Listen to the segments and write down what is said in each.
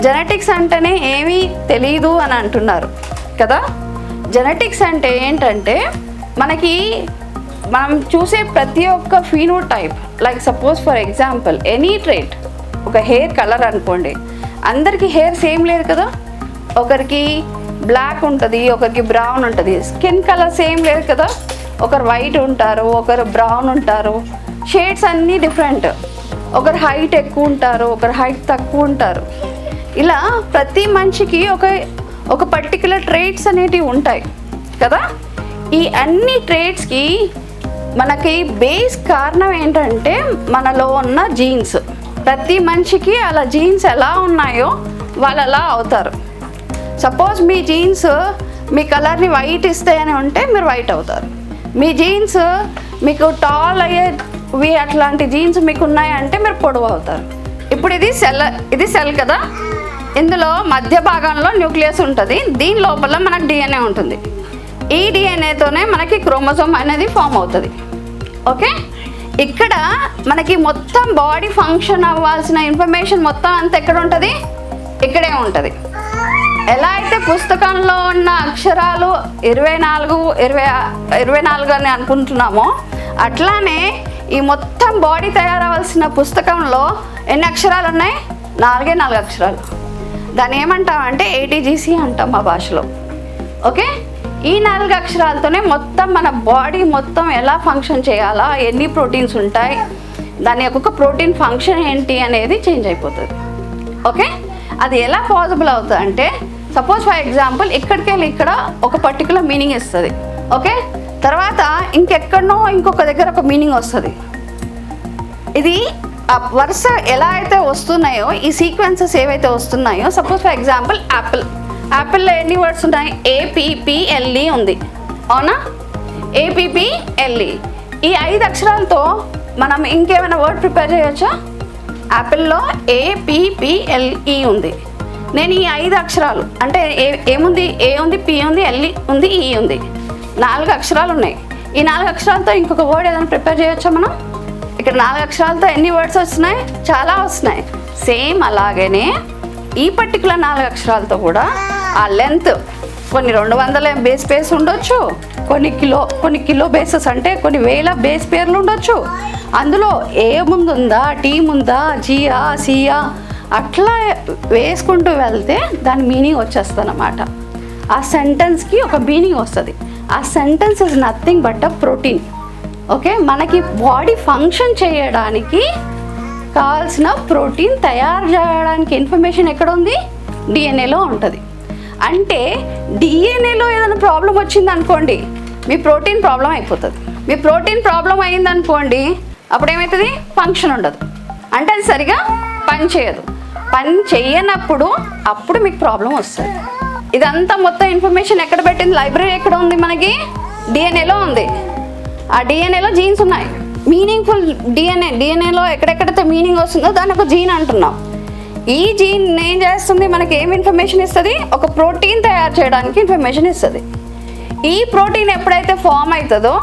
Genetics అంటేనే ఏమీ తెలియదు అని అంటున్నారు కదా. జెనెటిక్స్ అంటే ఏంటంటే మనం చూసే ప్రతి ఒక్క phenotype, like suppose for example any trait, ఒక హెయిర్ కలర్ అనుకోండి, అందరికీ హెయిర్ సేమ్ లేదు కదా. ఒకరికి బ్లాక్ ఉంటుంది, ఒకరికి బ్రౌన్ ఉంటుంది. స్కిన్ కలర్ సేమ్ లేదు కదా. ఒకరు వైట్ ఉంటారు, ఒకరు బ్రౌన్ ఉంటారు. షేడ్స్ అన్నీ డిఫరెంట్. ఒకరు హైట్ ఎక్కువ ఉంటారు, ఒకరు హైట్ తక్కువ ఉంటారు. ఇలా ప్రతి మనిషికి ఒక పర్టికులర్ ట్రేట్స్ అనేటివి ఉంటాయి కదా. ఈ అన్ని ట్రేట్స్కి మనకి బేస్ కారణం ఏంటంటే మనలో ఉన్న జీన్స్. ప్రతి మనిషికి అలా జీన్స్ ఎలా ఉన్నాయో వాళ్ళు అలా అవుతారు. సపోజ్ మీ జీన్స్ మీ కలర్ని వైట్ ఇస్తాయని ఉంటే మీరు వైట్ అవుతారు. మీ జీన్స్ మీకు టాల్ అయ్యేవి అట్లాంటి జీన్స్ మీకు ఉన్నాయంటే మీరు పొడవు అవుతారు. ఇప్పుడు ఇది సెల్ కదా. ఇందులో మధ్య భాగంలో న్యూక్లియస్ ఉంటుంది. దీని లోపల మనకు డిఎన్ఏ ఉంటుంది. ఈ డిఎన్ఏతోనే మనకి క్రోమోజోమ్ అనేది ఫామ్ అవుతుంది. ఓకే, ఇక్కడ మనకి మొత్తం బాడీ ఫంక్షన్ అవ్వాల్సిన ఇన్ఫర్మేషన్ మొత్తం అంతా ఎక్కడ ఉంటుంది? ఇక్కడే ఉంటుంది. ఎలా అయితే పుస్తకంలో ఉన్న అక్షరాలు 24 అని అనుకుంటున్నామో, అట్లానే ఈ మొత్తం బాడీ తయారవలసిన పుస్తకంలో ఎన్ని అక్షరాలు ఉన్నాయి? 4 అక్షరాలు. దాన్ని ఏమంటామంటే ATGC అంటాం మా భాషలో. ఓకే, ఈ 4 అక్షరాలతోనే మొత్తం మన బాడీ మొత్తం ఎలా ఫంక్షన్ చేయాలా, ఎన్ని ప్రోటీన్స్ ఉంటాయి, దాని ఒక్కొక్క ప్రోటీన్ ఫంక్షన్ ఏంటి అనేది చేంజ్ అయిపోతుంది. ఓకే, అది ఎలా పాసిబుల్ అవుతుంది అంటే, సపోజ్ ఫర్ ఎగ్జాంపుల్ ఇక్కడికి వెళ్ళి ఇక్కడ ఒక పర్టికులర్ మీనింగ్ ఇస్తుంది. ఓకే, తర్వాత ఇంకెక్కడనో ఇంకొక దగ్గర ఒక మీనింగ్ వస్తుంది. ఇది ఆ వరుస ఎలా అయితే వస్తున్నాయో, ఈ సీక్వెన్సెస్ ఏవైతే వస్తున్నాయో, సపోజ్ ఫర్ ఎగ్జాంపుల్ యాపిల్లో ఎన్ని వర్డ్స్ ఉన్నాయి? APPLE ఉంది, అవునా? APPLE. ఈ 5 అక్షరాలతో మనం ఇంకేమైనా వర్డ్ ప్రిపేర్ చేయొచ్చా? యాపిల్లో APPLE ఉంది. నేను ఈ 5 అక్షరాలు అంటే ఏముంది? A ఉంది, P ఉంది, L ఉంది, E ఉంది. 4 అక్షరాలు ఉన్నాయి. ఈ 4 అక్షరాలతో ఇంకొక వర్డ్ ఏదైనా ప్రిపేర్ చేయొచ్చా మనం? ఇక్కడ 4 అక్షరాలతో ఎన్ని వర్డ్స్ వస్తున్నాయి? చాలా వస్తున్నాయి. సేమ్ అలాగనే ఈ పర్టికులర్ 4 అక్షరాలతో కూడా ఆ లెంత్ కొన్ని 200 బేస్ పేర్స్ ఉండొచ్చు, కొన్ని కిలో బేసెస్ అంటే కొన్ని వేల బేస్ పేర్లు ఉండొచ్చు. అందులో ఏ ముందుందా, టీ ముందా, జియా, సియా అట్లా వేసుకుంటూ వెళ్తే దాని మీనింగ్ వచ్చేస్తుంది అన్నమాట. ఆ సెంటెన్స్కి ఒక మీనింగ్ వస్తుంది. ఆ sentence is nothing but a protein. Okay, మనకి బాడీ ఫంక్షన్ చేయడానికి కావాల్సిన ప్రోటీన్ తయారు చేయడానికి ఇన్ఫర్మేషన్ ఎక్కడ ఉంది? డిఎన్ఏలో ఉంటుంది. అంటే డిఎన్ఏలో ఏదైనా ప్రాబ్లం వచ్చింది అనుకోండి, మీ ప్రోటీన్ ప్రాబ్లం అయిపోతుంది. మీ ప్రోటీన్ ప్రాబ్లం అయిందనుకోండి, అప్పుడు ఏమవుతుంది? ఫంక్షన్ ఉండదు. అంటే అది సరిగా పని చేయదు. పని చేయనప్పుడు అప్పుడు మీకు ప్రాబ్లం వస్తుంది. ఇదంతా మొత్తం ఇన్ఫర్మేషన్ ఎక్కడ పెట్టింది? లైబ్రరీ ఎక్కడ ఉంది? మనకి డిఎన్ఏలో ఉంది. ఆ డిఎన్ఏలో జీన్స్ ఉన్నాయి. మీనింగ్ఫుల్ డిఎన్ఏలో ఎక్కడెక్కడైతే మీనింగ్ వస్తుందో దాన్ని ఒక జీన్ అంటున్నాం. ఈ జీన్ ఏం చేస్తుంది? మనకి ఏం ఇన్ఫర్మేషన్ ఇస్తుంది? ఒక ప్రోటీన్ తయారు చేయడానికి ఇన్ఫర్మేషన్ ఇస్తుంది. ఈ ప్రోటీన్ ఎప్పుడైతే ఫామ్ అవుతుందో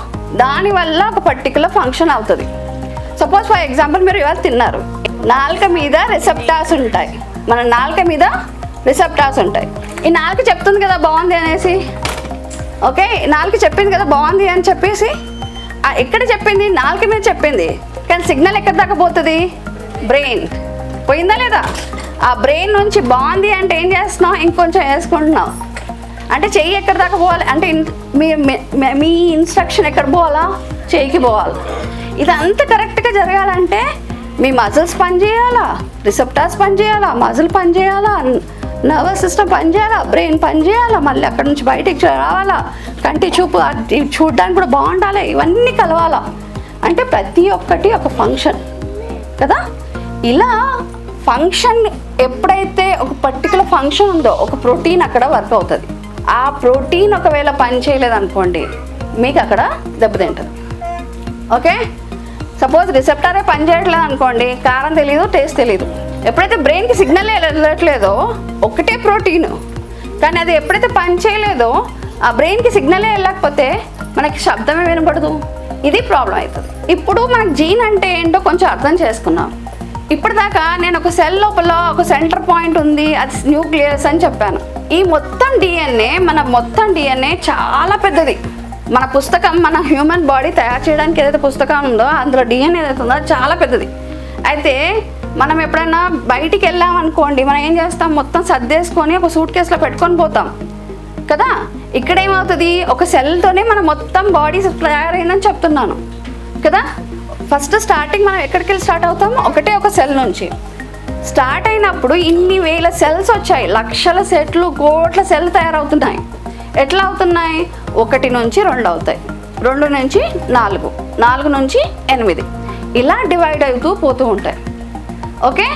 దానివల్ల ఒక పర్టికులర్ ఫంక్షన్ అవుతుంది. సపోజ్ ఫర్ ఎగ్జాంపుల్ మీరు ఇవాళ తిన్నారు, నాలుక మీద రిసెప్టార్స్ ఉంటాయి. మన నాలుక మీద రిసెప్టార్స్ ఉంటాయి. ఈ నాలుక చెప్తుంది కదా బాగుంది అనేసి. ఓకే, నాలుక చెప్పింది కదా బాగుంది అని చెప్పేసి. ఎక్కడ చెప్పింది? నాలుక మీద చెప్పింది. కానీ సిగ్నల్ ఎక్కడ దాకా పోతుంది? బ్రెయిన్ పోయిందా లేదా? ఆ బ్రెయిన్ నుంచి బాగుంది అంటే ఏం చేస్తున్నావు? ఇంకొంచెం వేసుకుంటున్నావు. అంటే చెయ్యి ఎక్కడ దాకా పోవాలి అంటే మీ ఇన్స్ట్రక్షన్ ఎక్కడ పోవాలా? చెయ్యికి పోవాలి. ఇదంతా కరెక్ట్గా జరగాలంటే మీ మజిల్స్ పనిచేయాలా, రిసెప్టార్స్ పనిచేయాలా, మజిల్ పనిచేయాలా, నర్వస్ సిస్టమ్ పనిచేయాలా, బ్రెయిన్ పనిచేయాలా, మళ్ళీ అక్కడ నుంచి బయటికి రావాలా, కంటి చూపు చూడడానికి కూడా బాగుండాలి. ఇవన్నీ కలవాలా. అంటే ప్రతి ఒక్కటి ఒక ఫంక్షన్ కదా. ఇలా ఫంక్షన్ ఎప్పుడైతే ఒక పర్టికులర్ ఫంక్షన్ ఉందో ఒక ప్రోటీన్ అక్కడ వర్క్ అవుతుంది. ఆ ప్రోటీన్ ఒకవేళ పని చేయలేదనుకోండి మీకు అక్కడ దెబ్బతింటుంది. ఓకే, సపోజ్ రిసెప్టారే పని చేయట్లేదు అనుకోండి, కారం తెలీదు, టేస్ట్ తెలీదు. ఎప్పుడైతే బ్రెయిన్కి సిగ్నల్ వెళ్ళట్లేదో ఒకటే ప్రోటీన్, కానీ అది ఎప్పుడైతే పని చేయలేదో ఆ బ్రెయిన్కి సిగ్నలే వెళ్ళకపోతే మనకి శబ్దమే వినపడదు. ఇది ప్రాబ్లం అవుతుంది. ఇప్పుడు మనకు జీన్ అంటే ఏంటో కొంచెం అర్థం చేసుకున్నాం. ఇప్పటిదాకా నేను ఒక సెల్ లోపల ఒక సెంటర్ పాయింట్ ఉంది, అది న్యూక్లియస్ అని చెప్పాను. ఈ మొత్తం డిఎన్ఏ చాలా పెద్దది. మన పుస్తకం, మన హ్యూమన్ బాడీ తయారు చేయడానికి ఏదైతే పుస్తకం ఉందో అందులో డిఎన్ఏ ఏదైతే ఉందో అది చాలా పెద్దది. అయితే మనం ఎప్పుడైనా బయటికి వెళ్ళామనుకోండి, మనం ఏం చేస్తాం, మొత్తం సర్దేసుకొని ఒక సూట్ కేసులో పెట్టుకొని పోతాం కదా. ఇక్కడ ఏమవుతుంది, ఒక సెల్తోనే మనం మొత్తం బాడీ తయారైందని చెప్తున్నాను కదా. ఫస్ట్ స్టార్టింగ్ మనం ఎక్కడికి వెళ్ళి స్టార్ట్ అవుతాం, ఒక సెల్ నుంచి స్టార్ట్ అయినప్పుడు ఇన్ని వేల సెల్స్ వచ్చాయి, లక్షల సెట్లు, కోట్ల సెల్ తయారవుతున్నాయి. ఎట్లా అవుతున్నాయి, 1 నుంచి 2 అవుతాయి, 2 నుంచి 4, 4 నుంచి 8, ఇలా డివైడ్ అవుతూ పోతూ ఉంటాయి. ఓకే,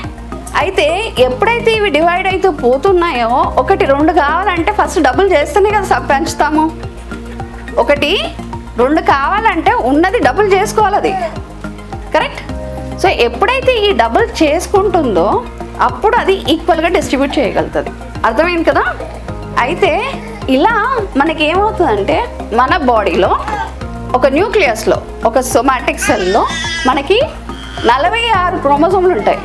అయితే ఎప్పుడైతే ఇవి డివైడ్ అవుతూ పోతున్నాయో 1, 2 కావాలంటే ఫస్ట్ డబుల్ చేస్తేనే కదా పెంచుతాము. 1, 2 కావాలంటే ఉన్నది డబుల్ చేసుకోవాలి, అది కరెక్ట్. సో ఎప్పుడైతే ఈ డబుల్ చేసుకుంటుందో అప్పుడు అది ఈక్వల్గా డిస్ట్రిబ్యూట్ చేయగలుగుతుంది. అర్థమైంది కదా. అయితే ఇలా మనకి ఏమవుతుందంటే మన బాడీలో ఒక న్యూక్లియస్లో, ఒక సోమాటిక్ సెల్లో మనకి 46 క్రోమోజోమ్లు ఉంటాయి.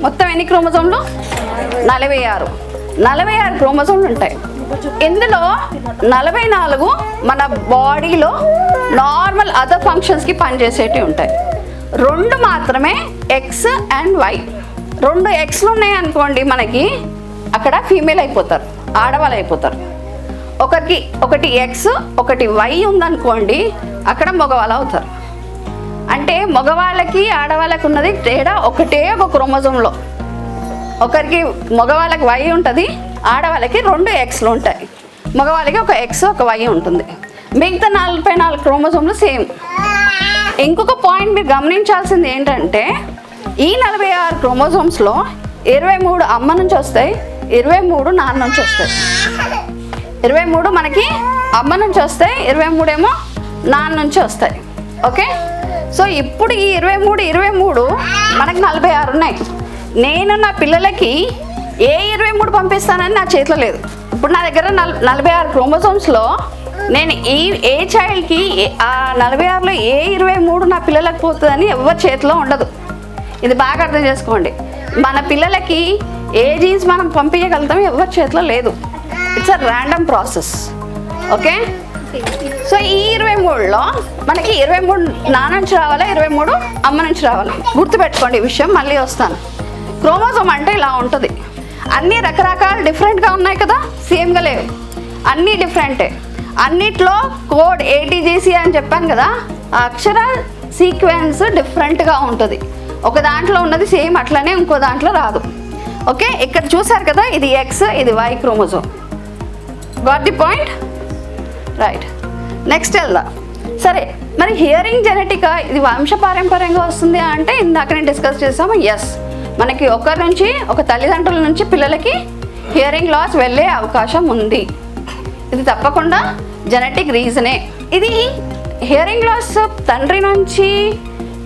మొత్తం ఎన్ని క్రోమోజోమ్లు? 46 క్రోమోజోమ్లు ఉంటాయి. ఇందులో 44 మన బాడీలో నార్మల్ అదర్ ఫంక్షన్స్కి పనిచేసేటివి ఉంటాయి. 2 మాత్రమే ఎక్స్ అండ్ వై. 2 ఎక్స్లు ఉన్నాయి అనుకోండి, మనకి అక్కడ ఫీమేల్ అయిపోతారు, ఆడవాళ్ళు అయిపోతారు. ఒకటి ఎక్స్, ఒకటి వై ఉందనుకోండి, అక్కడ మగవాళ్ళు అవుతారు. అంటే మగవాళ్ళకి ఆడవాళ్ళకి ఉన్నది తేడా ఒకటే ఒక క్రోమోజోమ్లో. మగవాళ్ళకి వై ఉంటుంది, ఆడవాళ్ళకి 2 ఎక్స్లు ఉంటాయి. మగవాళ్ళకి ఒక ఎక్స్, ఒక వై ఉంటుంది. మిగతా 44 క్రోమోజోమ్లు సేమ్. ఇంకొక పాయింట్ మీరు గమనించాల్సింది ఏంటంటే, ఈ 46 క్రోమోజోమ్స్లో 23 అమ్మ నుంచి వస్తాయి, 23 నాన్న నుంచి వస్తాయి. 23 మనకి అమ్మ నుంచి వస్తాయి, 23 ఏమో నాన్న నుంచి వస్తాయి. ఓకే, సో ఇప్పుడు ఈ 23 మనకి 46 ఉన్నాయి. నేను నా పిల్లలకి ఏ 23 పంపిస్తానని నా చేతిలో లేదు. ఇప్పుడు నా దగ్గర 46 క్రోమోజోమ్స్లో నేను ఏ చైల్డ్కి ఆ 46లో ఏ 23 నా పిల్లలకు పోతుందని ఎవరి చేతిలో ఉండదు. ఇది బాగా అర్థం చేసుకోండి. మన పిల్లలకి ఏ జీన్స్ మనం పంపించగలుగుతాం ఎవరి చేతిలో లేదు. It's a random process. Okay, so ఈ 23లో మనకి 23 నాన్న నుంచి రావాలా, 23 అమ్మ నుంచి రావాలా. గుర్తుపెట్టుకోండి ఈ విషయం, మళ్ళీ వస్తాను. క్రోమోజోమ్ అంటే ఇలా ఉంటుంది. అన్నీ రకరకాల డిఫరెంట్గా ఉన్నాయి కదా, సేమ్గా లేవు, అన్నీ డిఫరెంటే. అన్నిట్లో కోడ్ ATGC అని చెప్పాను కదా, ఆ అక్షర సీక్వెన్స్ డిఫరెంట్గా ఉంటుంది. ఒక దాంట్లో ఉన్నది సేమ్ అట్లనే ఇంకో దాంట్లో రాదు. ఓకే, ఇక్కడ చూసారు కదా, ఇది ఎక్స్, ఇది why chromosome. Got the point? Right, next వెళ్దాం. సరే, మరి హియరింగ్ జెనెటిక్ ఇది వంశపారంపర్యంగా వస్తుంది అంటే ఇందాక నేను డిస్కస్ చేసాము. ఎస్, మనకి ఒక తల్లిదండ్రుల నుంచి పిల్లలకి హియరింగ్ లాస్ వెళ్ళే అవకాశం ఉంది. ఇది తప్పకుండా జెనెటిక్ రీజనే. ఇది హియరింగ్ లాస్ తండ్రి నుంచి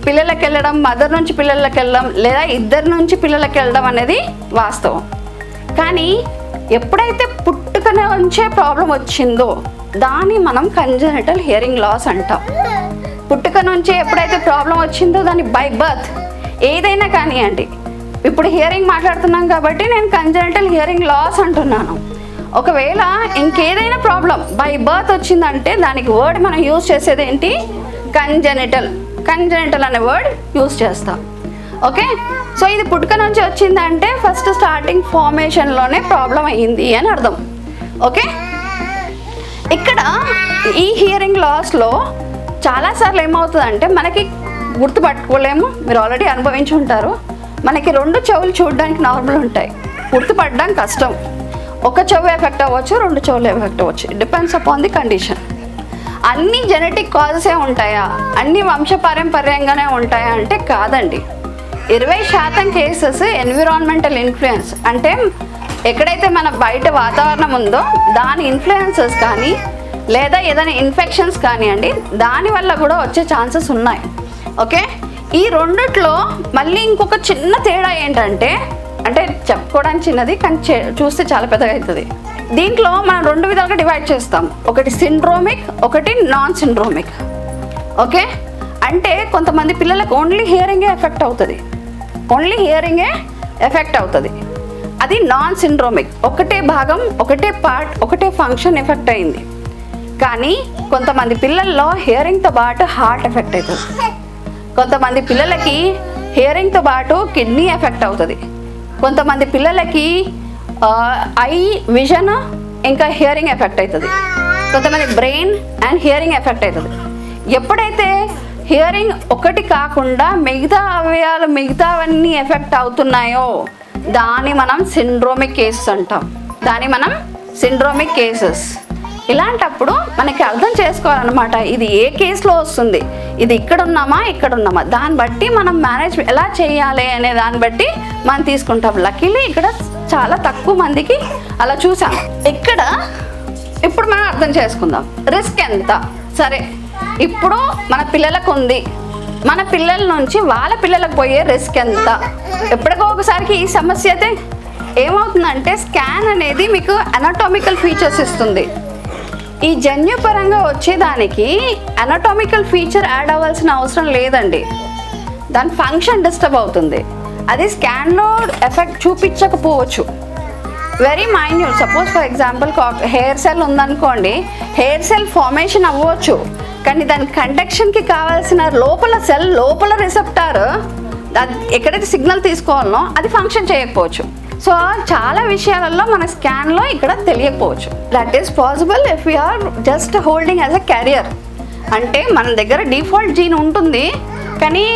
పిల్లలకి వెళ్ళడం, మదర్ నుంచి పిల్లలకి వెళ్ళడం, లేదా ఇద్దరి నుంచి పిల్లలకి వెళ్ళడం అనేది వాస్తవం. కానీ ఎప్పుడైతే పుట్టుక నుంచే ప్రాబ్లం వచ్చిందో దాన్ని మనం కంజెనిటల్ హియరింగ్ లాస్ అంటాం. పుట్టుక నుంచే ఎప్పుడైతే ప్రాబ్లం వచ్చిందో దాన్ని బై బర్త్ ఏదైనా కానివ్వండి. ఇప్పుడు హియరింగ్ మాట్లాడుతున్నాం కాబట్టి నేను కంజెనిటల్ హియరింగ్ లాస్ అంటున్నాను. ఒకవేళ ఇంకేదైనా ప్రాబ్లం బై బర్త్ వచ్చిందంటే దానికి వర్డ్ మనం యూజ్ చేసేది ఏంటి? కంజెనిటల్ అనే వర్డ్ యూజ్ చేస్తాం. ఓకే, సో ఇది పుట్టుక నుంచి వచ్చిందంటే ఫస్ట్ స్టార్టింగ్ ఫార్మేషన్లోనే ప్రాబ్లం అయ్యింది అని అర్థం. ఓకే, ఇక్కడ ఈ హియరింగ్ లాస్లో చాలాసార్లు ఏమవుతుందంటే మనకి గుర్తుపట్టుకోలేము. మీరు ఆల్రెడీ అనుభవించి ఉంటారు. మనకి 2 చెవులు చూడడానికి నార్మల్ ఉంటాయి, గుర్తుపట్టడం కష్టం. ఒక చెవు ఎఫెక్ట్ అవ్వచ్చు, 2 చెవులు ఎఫెక్ట్ అవ్వచ్చు, డిపెండ్స్ అపాన్ ది కండిషన్. అన్ని జెనెటిక్ కాజెసే ఉంటాయా, అన్ని వంశపారంపర్యంగానే ఉంటాయా అంటే కాదండి. 20% కేసెస్ ఎన్విరాన్మెంటల్ ఇన్ఫ్లుయెన్స్, అంటే ఎక్కడైతే మన బయట వాతావరణం ఉందో దాని ఇన్ఫ్లుయెన్సెస్ కానీ లేదా ఏదైనా ఇన్ఫెక్షన్స్ కానివ్వండి, దానివల్ల కూడా వచ్చే ఛాన్సెస్ ఉన్నాయి. ఓకే, ఈ రెండిట్లో మళ్ళీ ఇంకొక చిన్న తేడా ఏంటంటే, అంటే చెప్పుకోవడానికి చిన్నది కానీ చూస్తే చాలా పెద్దగా అవుతుంది. దీంట్లో మనం 2 విధాలుగా డివైడ్ చేస్తాం. ఒకటి సిండ్రోమిక్, ఒకటి నాన్ సిండ్రోమిక్. ఓకే, అంటే కొంతమంది పిల్లలకు ఓన్లీ హియరింగే ఎఫెక్ట్ అవుతుంది, ఓన్లీ హియరింగే ఎఫెక్ట్ అవుతుంది. అది నాన్ సిండ్రోమిక్, ఒకటే భాగం, ఒకటే పార్ట్, ఒకటే ఫంక్షన్ ఎఫెక్ట్ అయింది. కానీ కొంతమంది పిల్లల్లో హియరింగ్తో పాటు హార్ట్ ఎఫెక్ట్ అవుతుంది, కొంతమంది పిల్లలకి హియరింగ్తో పాటు కిడ్నీ ఎఫెక్ట్ అవుతుంది, కొంతమంది పిల్లలకి ఐ విజన్ ఇంకా హియరింగ్ ఎఫెక్ట్ అవుతుంది, కొంతమంది బ్రెయిన్ అండ్ హియరింగ్ ఎఫెక్ట్ అవుతుంది. ఎప్పుడైతే హియరింగ్ ఒకటి కాకుండా మిగతా అవయవాలు మిగతావన్నీ ఎఫెక్ట్ అవుతున్నాయో దాన్ని మనం సిండ్రోమిక్ కేసెస్ అంటాం. Syndromic cases. ఇలాంటప్పుడు మనకి అర్థం చేసుకోవాలన్నమాట, ఇది ఏ కేసులో వస్తుంది, ఇది ఇక్కడ ఉన్నామా, దాన్ని బట్టి మనం మేనేజ్ ఎలా చేయాలి అనే దాన్ని బట్టి మనం తీసుకుంటాం. లక్కీలీ ఇక్కడ చాలా తక్కువ మందికి అలా చూసాం. ఇప్పుడు మనం అర్థం చేసుకుందాం రిస్క్ ఎంత. సరే, ఇప్పుడు మన పిల్లలకు ఉంది, మన పిల్లల నుంచి వాళ్ళ పిల్లలకు పోయే రిస్క్ ఎంత. ఎప్పటికో ఒకసారికి ఈ సమస్య అయితే ఏమవుతుందంటే స్కాన్ అనేది మీకు అనటామికల్ ఫీచర్స్ ఇస్తుంది. ఈ జన్యుపరంగా వచ్చేదానికి అనటామికల్ ఫీచర్ యాడ్ అవ్వాల్సిన అవసరం లేదండి, దాని ఫంక్షన్ డిస్టర్బ్ అవుతుంది. అది స్కాన్లో ఎఫెక్ట్ చూపించకపోవచ్చు, very minute. Suppose for example hair cell ఉందనుకోండి, హెయిర్ సెల్ ఫార్మేషన్ అవ్వచ్చు, కానీ దాని కండక్షన్కి కావాల్సిన లోపల రిసెప్టార్ ఎక్కడైతే సిగ్నల్ తీసుకోవాలనో అది ఫంక్షన్ చేయకపోవచ్చు. సో చాలా విషయాలలో మన స్కాన్లో ఇక్కడ తెలియకపోవచ్చు. That is possible if you're just holding as a carrier. అంటే మన దగ్గర డిఫాల్ట్ జీన్ ఉంటుంది, కానీ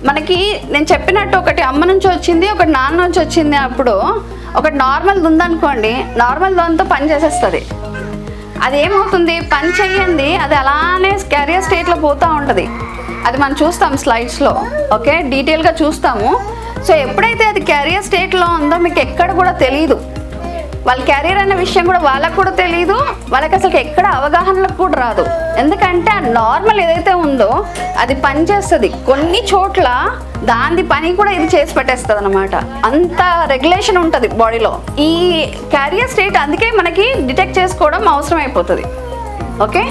మనకి నేను చెప్పినట్టు ఒకటి అమ్మ నుంచి వచ్చింది, ఒకటి నాన్న నుంచి వచ్చింది. అప్పుడు ఒకటి నార్మల్ది ఉందనుకోండి, నార్మల్ దాంతో పని చేసేస్తుంది. అది ఏమవుతుంది, పని చెయ్యండి, అది అలానే క్యారియర్ స్టేట్లో పోతూ ఉంటుంది. అది మనం చూస్తాం స్లైడ్స్లో, ఓకే, డీటెయిల్గా చూస్తాము. సో ఎప్పుడైతే అది క్యారియర్ స్టేట్లో ఉందో మీకు ఎక్కడ కూడా తెలియదు, వాళ్ళ క్యారియర్ అనే విషయం కూడా వాళ్ళకు కూడా తెలియదు, వాళ్ళకి అసలు ఎక్కడ అవగాహనలకు కూడా రాదు. ఎందుకంటే ఆ నార్మల్ ఏదైతే ఉందో అది పని చేస్తుంది, కొన్ని చోట్ల దాని పని కూడా ఇది చేసి పెట్టేస్తుంది అనమాట. అంత రెగ్యులేషన్ ఉంటుంది బాడీలో ఈ క్యారియర్ స్టేట్. అందుకే మనకి డిటెక్ట్ చేసుకోవడం అవసరం అయిపోతుంది. ఓకే,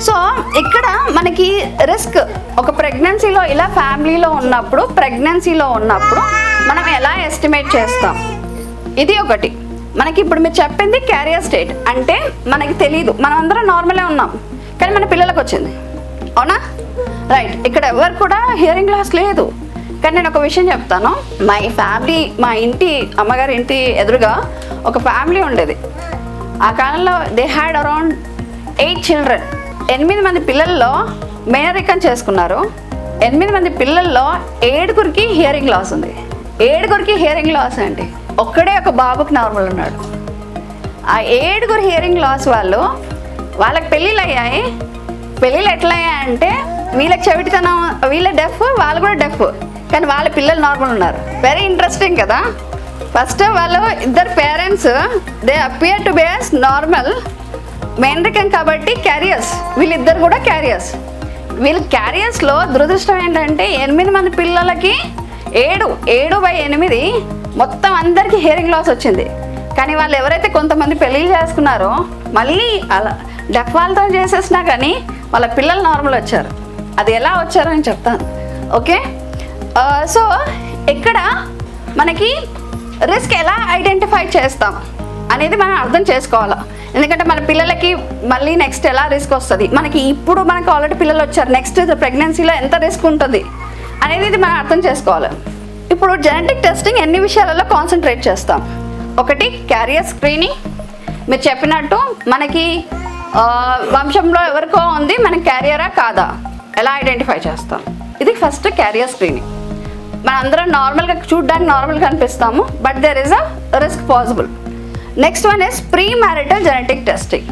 సో ఇక్కడ మనకి రిస్క్ ఒక ప్రెగ్నెన్సీలో ఇలా ఫ్యామిలీలో ఉన్నప్పుడు మనం ఎలా ఎస్టిమేట్ చేస్తాం, ఇది ఒకటి. మనకి ఇప్పుడు మీరు చెప్పింది క్యారియర్ స్టేట్ అంటే మనకి తెలియదు, మనం అందరం నార్మలే ఉన్నాం, కానీ మన పిల్లలకు వచ్చింది, అవునా? రైట్. ఇక్కడ ఎవరు కూడా హియరింగ్ లాస్ లేదు. కానీ నేను ఒక విషయం చెప్తాను, మా ఇంటి అమ్మగారి ఇంటి ఎదురుగా ఒక ఫ్యామిలీ ఉండేది. ఆ కాలంలో దే హ్యాడ్ అరౌండ్ 8 చిల్డ్రన్. 8 మంది పిల్లల్లో మేనరికం చేసుకున్నారు. 8 మంది పిల్లల్లో 7గురికి హియరింగ్ లాస్ ఉంది. 7గురికి హియరింగ్ లాస్ అండి. ఒక్కడే ఒక బాబుకి నార్మల్ ఉన్నాడు. ఆ 7గురు హియరింగ్ లాస్ వాళ్ళకి పెళ్ళిళ్ళు అయ్యాయి. పెళ్ళిళ్ళు ఎట్లా అయ్యాయంటే వీళ్ళకి చెవిటితనం, వీళ్ళ డెఫ్, వాళ్ళు కూడా డెఫ్, కానీ వాళ్ళ పిల్లలు నార్మల్ ఉన్నారు. వెరీ ఇంట్రెస్టింగ్ కదా. ఫస్ట్ వాళ్ళు ఇద్దరు parents they appear to be as normal, మేనరికం కాబట్టి క్యారియర్స్, వీళ్ళిద్దరు కూడా క్యారియర్స్. వీళ్ళ క్యారియర్స్లో దురదృష్టం ఏంటంటే 8 మంది పిల్లలకి 7/8 మొత్తం అందరికీ హియరింగ్ లాస్ వచ్చింది. కానీ వాళ్ళు ఎవరైతే కొంతమంది పెళ్ళిళ్ళు చేసుకున్నారో మళ్ళీ అలా డెఫ్ వాళ్ళతో చేసేసినా కానీ వాళ్ళ పిల్లలు నార్మల్ వచ్చారు. అది ఎలా వచ్చారో నేను చెప్తాను. ఓకే, సో ఇక్కడ మనకి రిస్క్ ఎలా ఐడెంటిఫై చేస్తాం అనేది మనం అర్థం చేసుకోవాలి. ఎందుకంటే మన పిల్లలకి మళ్ళీ నెక్స్ట్ ఎలా రిస్క్ వస్తుంది, మనకు ఆల్రెడీ పిల్లలు వచ్చారు, నెక్స్ట్ ప్రెగ్నెన్సీలో ఎంత రిస్క్ ఉంటుంది అనేది ఇది మనం అర్థం చేసుకోవాలి. ఇప్పుడు జెనెటిక్ టెస్టింగ్ ఎన్ని విషయాలలో కాన్సన్ట్రేట్ చేస్తాం. ఒకటి క్యారియర్ స్క్రీనింగ్. మీరు చెప్పినట్టు మనకి వంశంలో ఎవరికో ఉంది, మన క్యారియరా కాదా ఎలా ఐడెంటిఫై చేస్తాం, ఇది ఫస్ట్ క్యారియర్ స్క్రీనింగ్. మన అందరం నార్మల్గా చూడడానికి నార్మల్గా కనిపిస్తాము, but there is a risk possible. Next one is premarital genetic testing.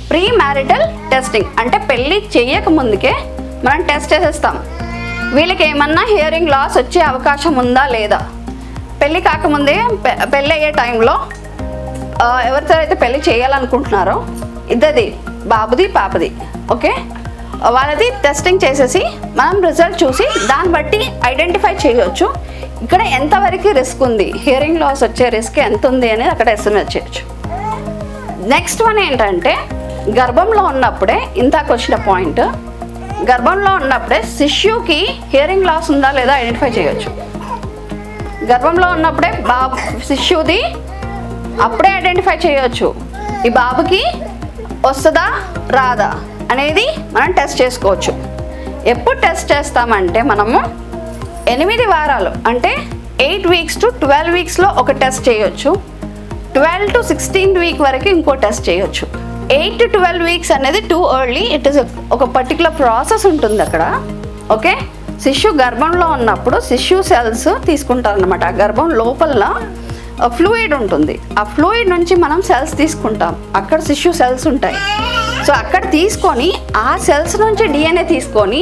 Premarital testing అంటే పెళ్ళి చేయక ముందుకే మనం టెస్ట్ చేసేస్తాం, వీళ్ళకి ఏమన్నా హియరింగ్ లాస్ వచ్చే అవకాశం ఉందా లేదా. పెళ్ళి కాకముందే పెళ్ళి అయ్యే టైంలో ఎవరితో అయితే పెళ్ళి చేయాలనుకుంటున్నారో ఇద్దరిది, బాబుది పాపది, ఓకే, వాళ్ళది టెస్టింగ్ చేసేసి మనం రిజల్ట్ చూసి దాన్ని బట్టి ఐడెంటిఫై చేయవచ్చు ఇక్కడ ఎంతవరకు రిస్క్ ఉంది, హియరింగ్ లాస్ వచ్చే రిస్క్ ఎంత ఉంది అనేది అక్కడ ఎస్టిమేట్ చేయొచ్చు. నెక్స్ట్ వన్ ఏంటంటే గర్భంలో ఉన్నప్పుడే, ఇంతకు వచ్చిన పాయింట్, గర్భంలో ఉన్నప్పుడే శిశువుకి హియరింగ్ లాస్ ఉందా లేదా ఐడెంటిఫై చేయొచ్చు. గర్భంలో ఉన్నప్పుడే శిశువుది అప్పుడే ఐడెంటిఫై చేయొచ్చు. ఈ బాబుకి వస్తుందా రాదా అనేది మనం టెస్ట్ చేసుకోవచ్చు. ఎప్పుడు టెస్ట్ చేస్తామంటే మనము 8 వారాలు అంటే 8 వీక్స్ టు 12 వీక్స్లో ఒక టెస్ట్ చేయొచ్చు. 12 to 16 వీక్ వరకు ఇంకో టెస్ట్ చేయొచ్చు. 8 to 12 వీక్స్ అనేది టూ ఎర్లీ. ఇట్ ఈస్ ఒక పర్టికులర్ ప్రాసెస్ ఉంటుంది అక్కడ. ఓకే, శిశువు గర్భంలో ఉన్నప్పుడు శిశువు సెల్స్ తీసుకుంటారనమాట. ఆ గర్భం లోపల ఫ్లూయిడ్ ఉంటుంది. ఆ ఫ్లూయిడ్ నుంచి మనం సెల్స్ తీసుకుంటాం. అక్కడ శిశువు సెల్స్ ఉంటాయి. సో అక్కడ తీసుకొని ఆ సెల్స్ నుంచి డిఎన్ఏ తీసుకొని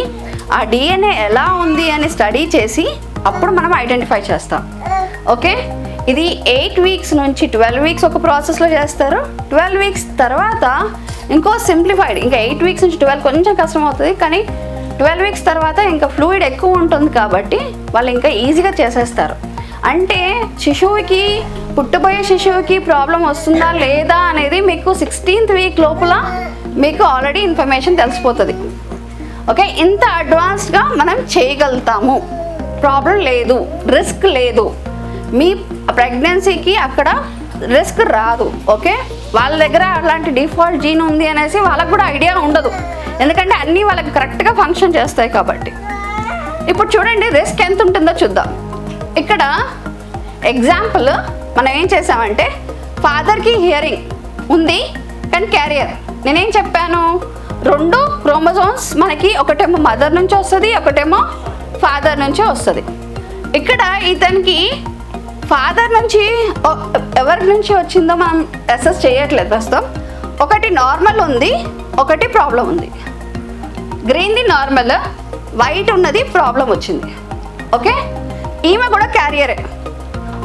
ఆ డిఎన్ఏ ఎలా ఉంది అని స్టడీ చేసి అప్పుడు మనం ఐడెంటిఫై చేస్తాం. ఓకే, ఇది 8 వీక్స్ నుంచి 12 వీక్స్ ఒక ప్రాసెస్లో చేస్తారు. 12 వీక్స్ తర్వాత ఇంకో సింప్లిఫైడ్, ఇంకా 8 వీక్స్ నుంచి 12 కొంచెం కష్టం అవుతుంది, కానీ 12 వీక్స్ తర్వాత ఇంకా ఫ్లూయిడ్ ఎక్కువ ఉంటుంది కాబట్టి వాళ్ళు ఇంకా ఈజీగా చేసేస్తారు. అంటే శిశువుకి, పుట్టబోయే శిశువుకి ప్రాబ్లం వస్తుందా లేదా అనేది మీకు 16th వీక్ లోపల మీకు ఆల్రెడీ ఇన్ఫర్మేషన్ తెలిసిపోతుంది. ఓకే, ఇంత అడ్వాన్స్డ్గా మనం చేయగలుగుతాము. ప్రాబ్లం లేదు, రిస్క్ లేదు. మీ ప్రెగ్నెన్సీకి అక్కడ రిస్క్ రాదు. ఓకే, వాళ్ళ దగ్గర అలాంటి డిఫాల్ట్ జీన్ ఉంది అనేసి వాళ్ళకు కూడా ఐడియా ఉండదు, ఎందుకంటే అన్నీ వాళ్ళకి కరెక్ట్గా ఫంక్షన్ చేస్తాయి కాబట్టి. ఇప్పుడు చూడండి రిస్క్ ఎంత ఉంటుందో చూద్దాం. ఇక్కడ ఎగ్జాంపుల్ మనం ఏం చేసామంటే ఫాదర్కి హియరింగ్ ఉంది కానీ క్యారియర్. నేనేం చెప్పాను, 2 క్రోమోజోమ్స్ మనకి ఒకటేమో మదర్ నుంచి వస్తుంది, ఒకటేమో ఫాదర్ నుంచి వస్తుంది. ఇక్కడ ఇతనికి ఫాదర్ నుంచి ఎవరి నుంచి వచ్చిందో మనం అసెస్ చేయట్లేదు ప్రస్తుతం. ఒకటి నార్మల్ ఉంది, ఒకటి ప్రాబ్లం ఉంది. గ్రీన్ది నార్మల్, వైట్ ఉన్నది ప్రాబ్లం వచ్చింది. ఓకే, ఈమె కూడా క్యారియరే.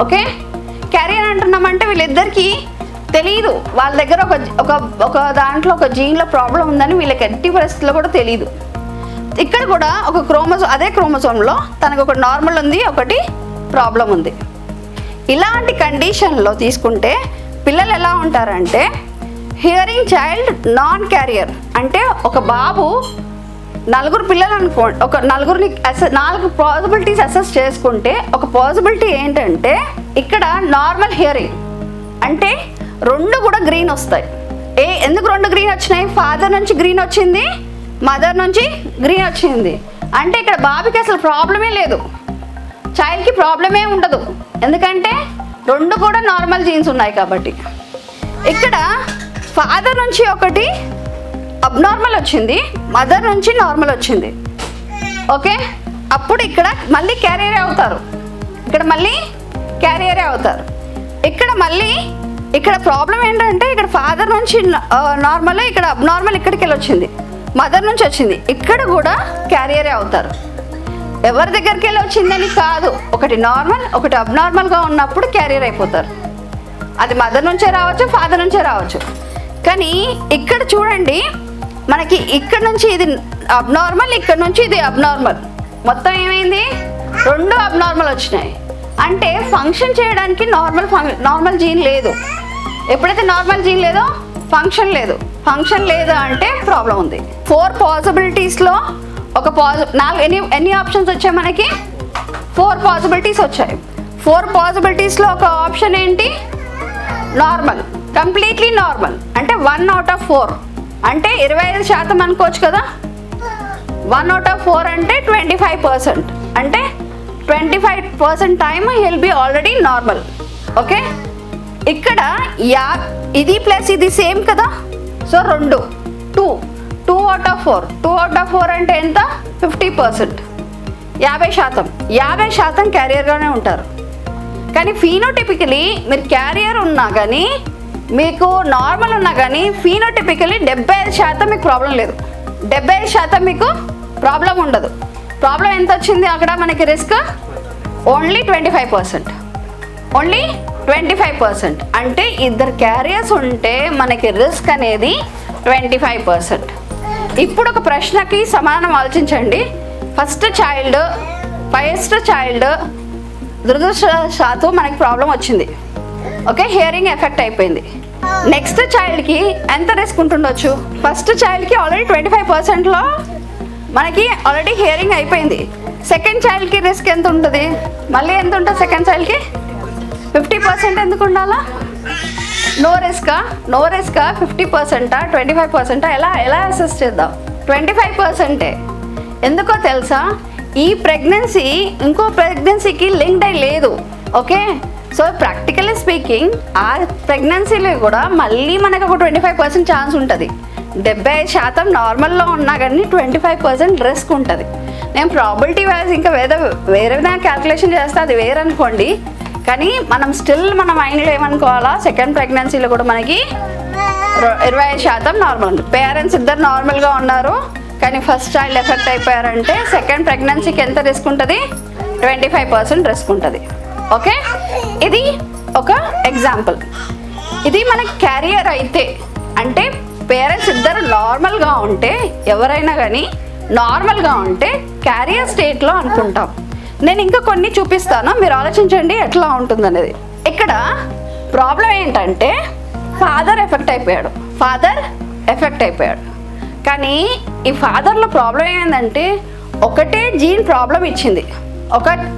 ఓకే, క్యారియర్ అంటున్నామంటే వీళ్ళిద్దరికీ తెలియదు, వాళ్ళ దగ్గర ఒక దాంట్లో ఒక జీన్లో ప్రాబ్లం ఉందని వీళ్ళకి ఎట్టి పరిస్థితుల్లో కూడా తెలియదు. ఇక్కడ కూడా ఒక అదే క్రోమోజోమ్లో తనకు ఒక నార్మల్ ఉంది, ఒకటి ప్రాబ్లం ఉంది. ఇలాంటి కండిషన్లో తీసుకుంటే పిల్లలు ఎలా ఉంటారంటే హియరింగ్ చైల్డ్ నాన్ క్యారియర్. అంటే ఒక బాబు 4 పిల్లలు అనుకోండి, ఒక 4 పాసిబిలిటీస్ అసెస్ చేసుకుంటే ఒక పాసిబిలిటీ ఏంటంటే ఇక్కడ నార్మల్ హియరింగ్ అంటే 2 కూడా గ్రీన్ వస్తాయి. ఎందుకు 2 గ్రీన్ వచ్చినాయి? ఫాదర్ నుంచి గ్రీన్ వచ్చింది, మదర్ నుంచి గ్రీన్ వచ్చింది. అంటే ఇక్కడ బాబుకి అసలు ప్రాబ్లమే లేదు, చైల్డ్కి ప్రాబ్లమే ఉండదు, ఎందుకంటే 2 కూడా నార్మల్ జీన్స్ ఉన్నాయి కాబట్టి. ఇక్కడ ఫాదర్ నుంచి ఒకటి అబ్నార్మల్ వచ్చింది, మదర్ నుంచి నార్మల్ వచ్చింది. ఓకే, అప్పుడు ఇక్కడ మళ్ళీ క్యారియరే అవుతారు, ఇక్కడ మళ్ళీ క్యారియరే అవుతారు. ఇక్కడ ప్రాబ్లం ఏంటంటే ఇక్కడ ఫాదర్ నుంచి నార్మల్, ఇక్కడ అబ్నార్మల్ ఇక్కడికి వెళ్ళి వచ్చింది, మదర్ నుంచి వచ్చింది, ఇక్కడ కూడా క్యారియరే అవుతారు. ఎవరి దగ్గరికి వెళ్ళి వచ్చిందని కాదు, ఒకటి నార్మల్ ఒకటి అబ్నార్మల్గా ఉన్నప్పుడు క్యారియర్ అయిపోతారు. అది మదర్ నుంచే రావచ్చు, ఫాదర్ నుంచే రావచ్చు. కానీ ఇక్కడ చూడండి మనకి ఇక్కడ నుంచి ఇది అబ్నార్మల్, ఇక్కడ నుంచి ఇది అబ్నార్మల్, మొత్తం ఏమైంది 2 అబ్నార్మల్ వచ్చినాయి. అంటే ఫంక్షన్ చేయడానికి నార్మల్ జీన్ లేదు. ఎప్పుడైతే నార్మల్ జీన్ లేదో ఫంక్షన్ లేదు. ఫంక్షన్ లేదు అంటే ప్రాబ్లం ఉంది. 4 పాసిబిలిటీస్లో ఒక ఎన్ని ఆప్షన్స్ వచ్చాయి మనకి? 4 పాసిబిలిటీస్ వచ్చాయి. 4 పాసిబిలిటీస్లో ఒక ఆప్షన్ ఏంటి? Normal, completely normal. అంటే 1 out of 4 అంటే 25% అనుకోవచ్చు కదా. 1 out of 4 అంటే 25%. అంటే 25% టైమ్ హెల్ బి ఆల్రెడీ నార్మల్. ఓకే, ఇక్కడ ఇది ప్లస్ ఇది సేమ్ కదా. So 2 out of 4. 2 out of 4 అంటే ఎంత? 50%, 50%. 50% క్యారియర్గానే ఉంటారు. కానీ ఫీనోటిపికలీ మీరు క్యారియర్ ఉన్నా కానీ, మీకు నార్మల్ ఉన్నా కానీ ఫీనోటిపికలీ 75% మీకు ప్రాబ్లం లేదు, 75% మీకు ప్రాబ్లం ఉండదు. ప్రాబ్లం ఎంత వచ్చింది అక్కడ మనకి రిస్క్? ఓన్లీ 25%. ఓన్లీ 25%. అంటే 2 క్యారియర్స్ ఉంటే మనకి రిస్క్ అనేది 25%. ఇప్పుడు ఒక ప్రశ్నకి సమాధానం ఆలోచించండి. ఫస్ట్ చైల్డ్ దురదృష్టవశాత్తు మనకి ప్రాబ్లం వచ్చింది. ఓకే, హియరింగ్ ఎఫెక్ట్ అయిపోయింది. నెక్స్ట్ చైల్డ్కి ఎంత రిస్క్ ఉంటుండొచ్చు? ఫస్ట్ చైల్డ్కి ఆల్రెడీ 25%లో మనకి ఆల్రెడీ హియరింగ్ అయిపోయింది. సెకండ్ చైల్డ్కి రిస్క్ ఎంత ఉంటుంది? మళ్ళీ ఎంత ఉంటుంది సెకండ్ చైల్డ్కి? 50% ఎందుకు ఉండాలా? నో రిస్కా? 50%, 25%? ఎలా అసెస్ చేద్దాం? 25%. ఎందుకో తెలుసా? ఈ ప్రెగ్నెన్సీ ఇంకో ప్రెగ్నెన్సీకి లింక్డ్ అయి లేదు. ఓకే, సో ప్రాక్టికలీ స్పీకింగ్ ఆ ప్రెగ్నెన్సీలో కూడా మళ్ళీ మనకు ఒక 25% ఛాన్స్ ఉంటుంది. 75% నార్మల్లో ఉన్నా కానీ 25% రిస్క్ ఉంటుంది. నేను ప్రాబిలిటీ వైజ్ ఇంకా వేరే క్యాల్కులేషన్ చేస్తే అది వేరనుకోండి, కానీ మనం స్టిల్ మన మైండ్లో ఏమనుకోవాలా, సెకండ్ ప్రెగ్నెన్సీలో కూడా మనకి 25% నార్మల్ ఉంది. పేరెంట్స్ ఇద్దరు నార్మల్గా ఉన్నారు కానీ ఫస్ట్ చైల్డ్ ఎఫెక్ట్ అయిపోయారంటే సెకండ్ ప్రెగ్నెన్సీకి ఎంత రిస్క్ ఉంటుంది? 25% రిస్క్ ఉంటుంది. ఓకే, ఇది ఒక ఎగ్జాంపుల్. ఇది మనకి క్యారియర్ అయితే, అంటే పేరెంట్స్ ఇద్దరు నార్మల్గా ఉంటే, ఎవరైనా కానీ నార్మల్గా ఉంటే క్యారియర్ స్టేట్లో అనుకుంటాం. నేను ఇంకా కొన్ని చూపిస్తాను, మీరు ఆలోచించండి ఎట్లా ఉంటుందనేది. ఇక్కడ ప్రాబ్లం ఏంటంటే ఫాదర్ ఎఫెక్ట్ అయిపోయాడు. కానీ ఈ ఫాదర్లో ప్రాబ్లం ఏంటంటే ఒకటే జీన్ ప్రాబ్లం ఇచ్చింది.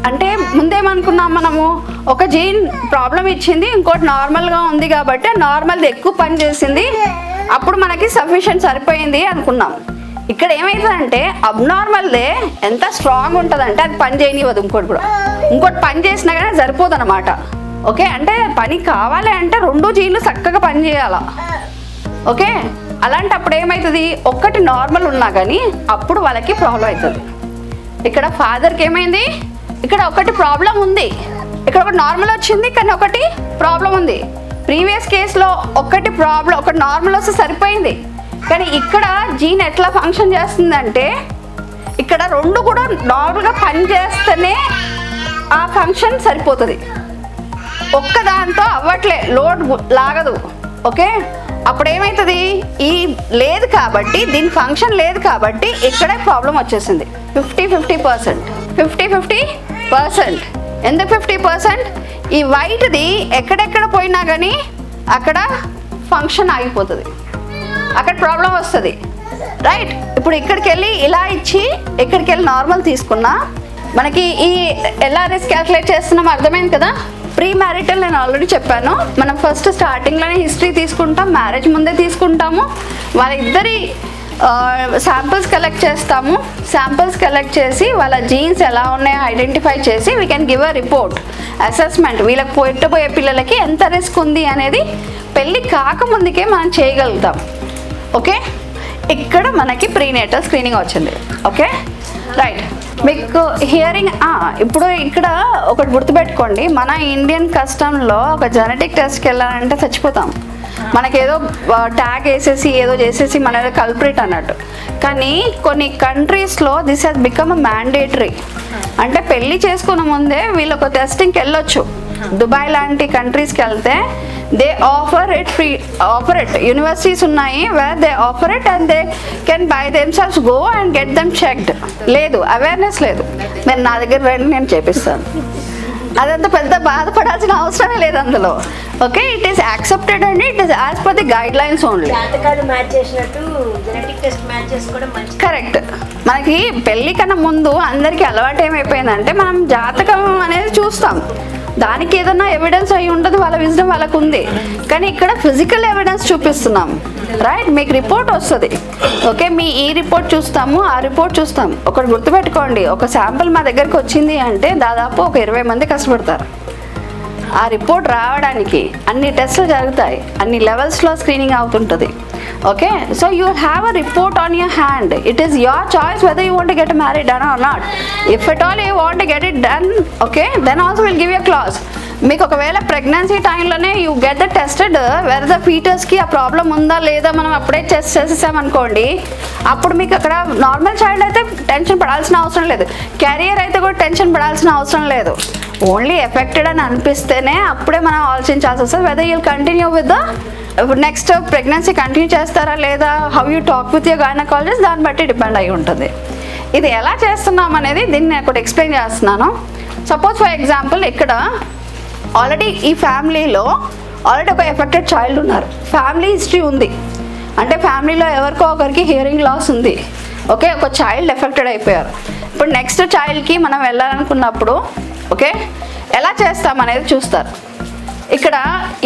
అంటే ముందేమనుకున్నాం మనము, ఒక జీన్ ప్రాబ్లం ఇచ్చింది, ఇంకోటి నార్మల్గా ఉంది కాబట్టి నార్మల్ది ఎక్కువ పని చేసింది, అప్పుడు మనకి సఫిషియెంట్ సరిపోయింది అనుకున్నాం. ఇక్కడ ఏమవుతుందంటే అబ్నార్మల్దే ఎంత స్ట్రాంగ్ ఉంటుందంటే అది పని చేయనివ్వదు, ఇంకోటి పని చేసినా కానీ సరిపోదు అనమాట. ఓకే, అంటే పని కావాలి అంటే 2 జీన్లు చక్కగా పని చేయాలా. ఓకే, అలాంటప్పుడు ఏమవుతుంది, ఒక్కటి నార్మల్ ఉన్నా కానీ అప్పుడు వాళ్ళకి ప్రాబ్లం అవుతుంది. ఇక్కడ ఫాదర్కి ఏమైంది, ఇక్కడ ఒకటి ప్రాబ్లం ఉంది, ఇక్కడ ఒకటి నార్మల్ వచ్చింది కానీ ఒకటి ప్రాబ్లం ఉంది. ప్రీవియస్ కేసులో ఒకటి నార్మల్ వస్తే సరిపోయింది, కానీ ఇక్కడ జీన్ ఎట్లా ఫంక్షన్ చేస్తుందంటే ఇక్కడ 2 కూడా నార్మల్గా పని చేస్తేనే ఆ ఫంక్షన్ సరిపోతుంది. ఒక్కదాంతో అవ్వట్లే, లోడ్ లాగదు. ఓకే, అప్పుడు ఏమవుతుంది, ఈ లేదు కాబట్టి దీని ఫంక్షన్ లేదు కాబట్టి ఇక్కడే ప్రాబ్లం వచ్చేసింది. 50%. ఎందుకు 50%? ఈ వైట్ది ఎక్కడెక్కడ పోయినా కానీ అక్కడ ఫంక్షన్ ఆగిపోతుంది, అక్కడ ప్రాబ్లం వస్తుంది. రైట్, ఇప్పుడు ఇక్కడికి వెళ్ళి ఇలా ఇచ్చి ఇక్కడికి వెళ్ళి నార్మల్ తీసుకున్నా మనకి ఈ ఎలా రిస్క్ క్యాల్కులేట్ చేస్తున్నామో అర్థమైంది కదా. ప్రీ మ్యారిటల్ నేను ఆల్రెడీ చెప్పాను, మనం ఫస్ట్ స్టార్టింగ్లోనే హిస్టరీ తీసుకుంటాం, మ్యారేజ్ ముందే తీసుకుంటాము, వాళ్ళిద్దరి శాంపిల్స్ కలెక్ట్ చేస్తాము. శాంపిల్స్ కలెక్ట్ చేసి వాళ్ళ జీన్స్ ఎలా ఉన్నాయో ఐడెంటిఫై చేసి we can give a report assessment. వీళ్ళకి పుట్టబోయే పిల్లలకి ఎంత రిస్క్ ఉంది అనేది పెళ్ళి కాకముందుకే మనం చేయగలుగుతాం. ఓకే, ఇక్కడ మనకి ప్రీనేటల్ స్క్రీనింగ్ వచ్చింది. Okay, right. మీకు హియరింగ్ ఇప్పుడు ఇక్కడ ఒకటి గుర్తుపెట్టుకోండి, మన ఇండియన్ కస్టంలో ఒక జెనెటిక్ టెస్ట్కి వెళ్ళాలంటే చచ్చిపోతాం. మనకేదో ట్యాగ్ వేసేసి ఏదో చేసేసి మన కల్ప్రిట్ అన్నట్టు. కానీ కొన్ని కంట్రీస్లో దిస్ హ్యాస్ బికమ్ మ్యాండేటరీ. అంటే పెళ్ళి చేసుకున్న ముందే వీళ్ళు ఒక టెస్టింగ్కి వెళ్ళొచ్చు. దుబాయ్ లాంటి కంట్రీస్కి వెళ్తే దే ఆఫర్ ఇట్ యూనివర్సిటీస్ ఉన్నాయి where they offer it and they can buy themselves go and get them checked. లేదు, అవేర్నెస్ లేదు. మీరు నా దగ్గర రండి, నేను చేపిస్తాను. అదంతా పెద్ద బాధపడాల్సిన అవసరమే లేదు అందులో. ఓకే, ఇట్ ఈస్ యాక్సెప్టెడ్ అండి, it is as per the guide lines only. Correct. మనకి పెళ్ళి కన్నా ముందు అందరికీ అలవాటు ఏమైపోయిందంటే మనం జాతకం అనేది చూస్తాం, దానికి ఏదైనా ఎవిడెన్స్ అయి ఉంటుంది, వాళ్ళ విజ్డమ్ వాళ్ళకు ఉంది. కానీ ఇక్కడ ఫిజికల్ ఎవిడెన్స్ చూపిస్తున్నాం. రైట్, మీకు రిపోర్ట్ వస్తుంది. ఓకే, మీ ఈ రిపోర్ట్ చూస్తాము, ఆ రిపోర్ట్ చూస్తాం. ఒకటి గుర్తుపెట్టుకోండి, ఒక శాంపుల్ మా దగ్గరికి వచ్చింది అంటే దాదాపు ఒక 20 మంది కష్టపడతారు. ఆ రిపోర్ట్ రావడానికి అన్ని టెస్టులు జరుగుతాయి, అన్ని లెవెల్స్లో స్క్రీనింగ్ అవుతుంటుంది. Okay, so you have a report on your hand. It is your choice whether you want to get married done or not. If at all you want to get it done, okay, then also will give you clause. మీకు ఒకవేళ pregnancy టైంలోనే you get the tested where the ఫీటర్స్కి ఆ problem ఉందా లేదా మనం అప్పుడే test చేసేసామనుకోండి, అప్పుడు మీకు అక్కడ నార్మల్ చైల్డ్ అయితే టెన్షన్ పడాల్సిన అవసరం లేదు, క్యారియర్ అయితే కూడా టెన్షన్ పడాల్సిన అవసరం లేదు. ఓన్లీ ఎఫెక్టెడ్ అని అనిపిస్తేనే అప్పుడే మనం ఆలోచించాల్సి వస్తుంది whether you'll continue with the next pregnancy continue చేస్తారా లేదా, how you talk with your gynaecologist, దాన్ని బట్టి డిపెండ్ అయి ఉంటుంది. ఇది ఎలా చేస్తున్నాం అనేది దీన్ని నేను ఒకటి ఎక్స్ప్లెయిన్ చేస్తున్నాను. సపోజ్ ఫర్ ఎగ్జాంపుల్ ఇక్కడ ఆల్రెడీ ఈ ఫ్యామిలీలో ఆల్రెడీ ఒక ఎఫెక్టెడ్ చైల్డ్ ఉన్నారు, ఫ్యామిలీ హిస్టరీ ఉంది, అంటే ఫ్యామిలీలో ఎవరికో ఒకరికి హియరింగ్ లాస్ ఉంది. ఓకే, ఒక చైల్డ్ ఎఫెక్టెడ్ అయిపోయారు. ఇప్పుడు నెక్స్ట్ చైల్డ్కి మనం వెళ్ళాలనుకున్నప్పుడు ఓకే ఎలా చేస్తాం అనేది చూస్తారు. ఇక్కడ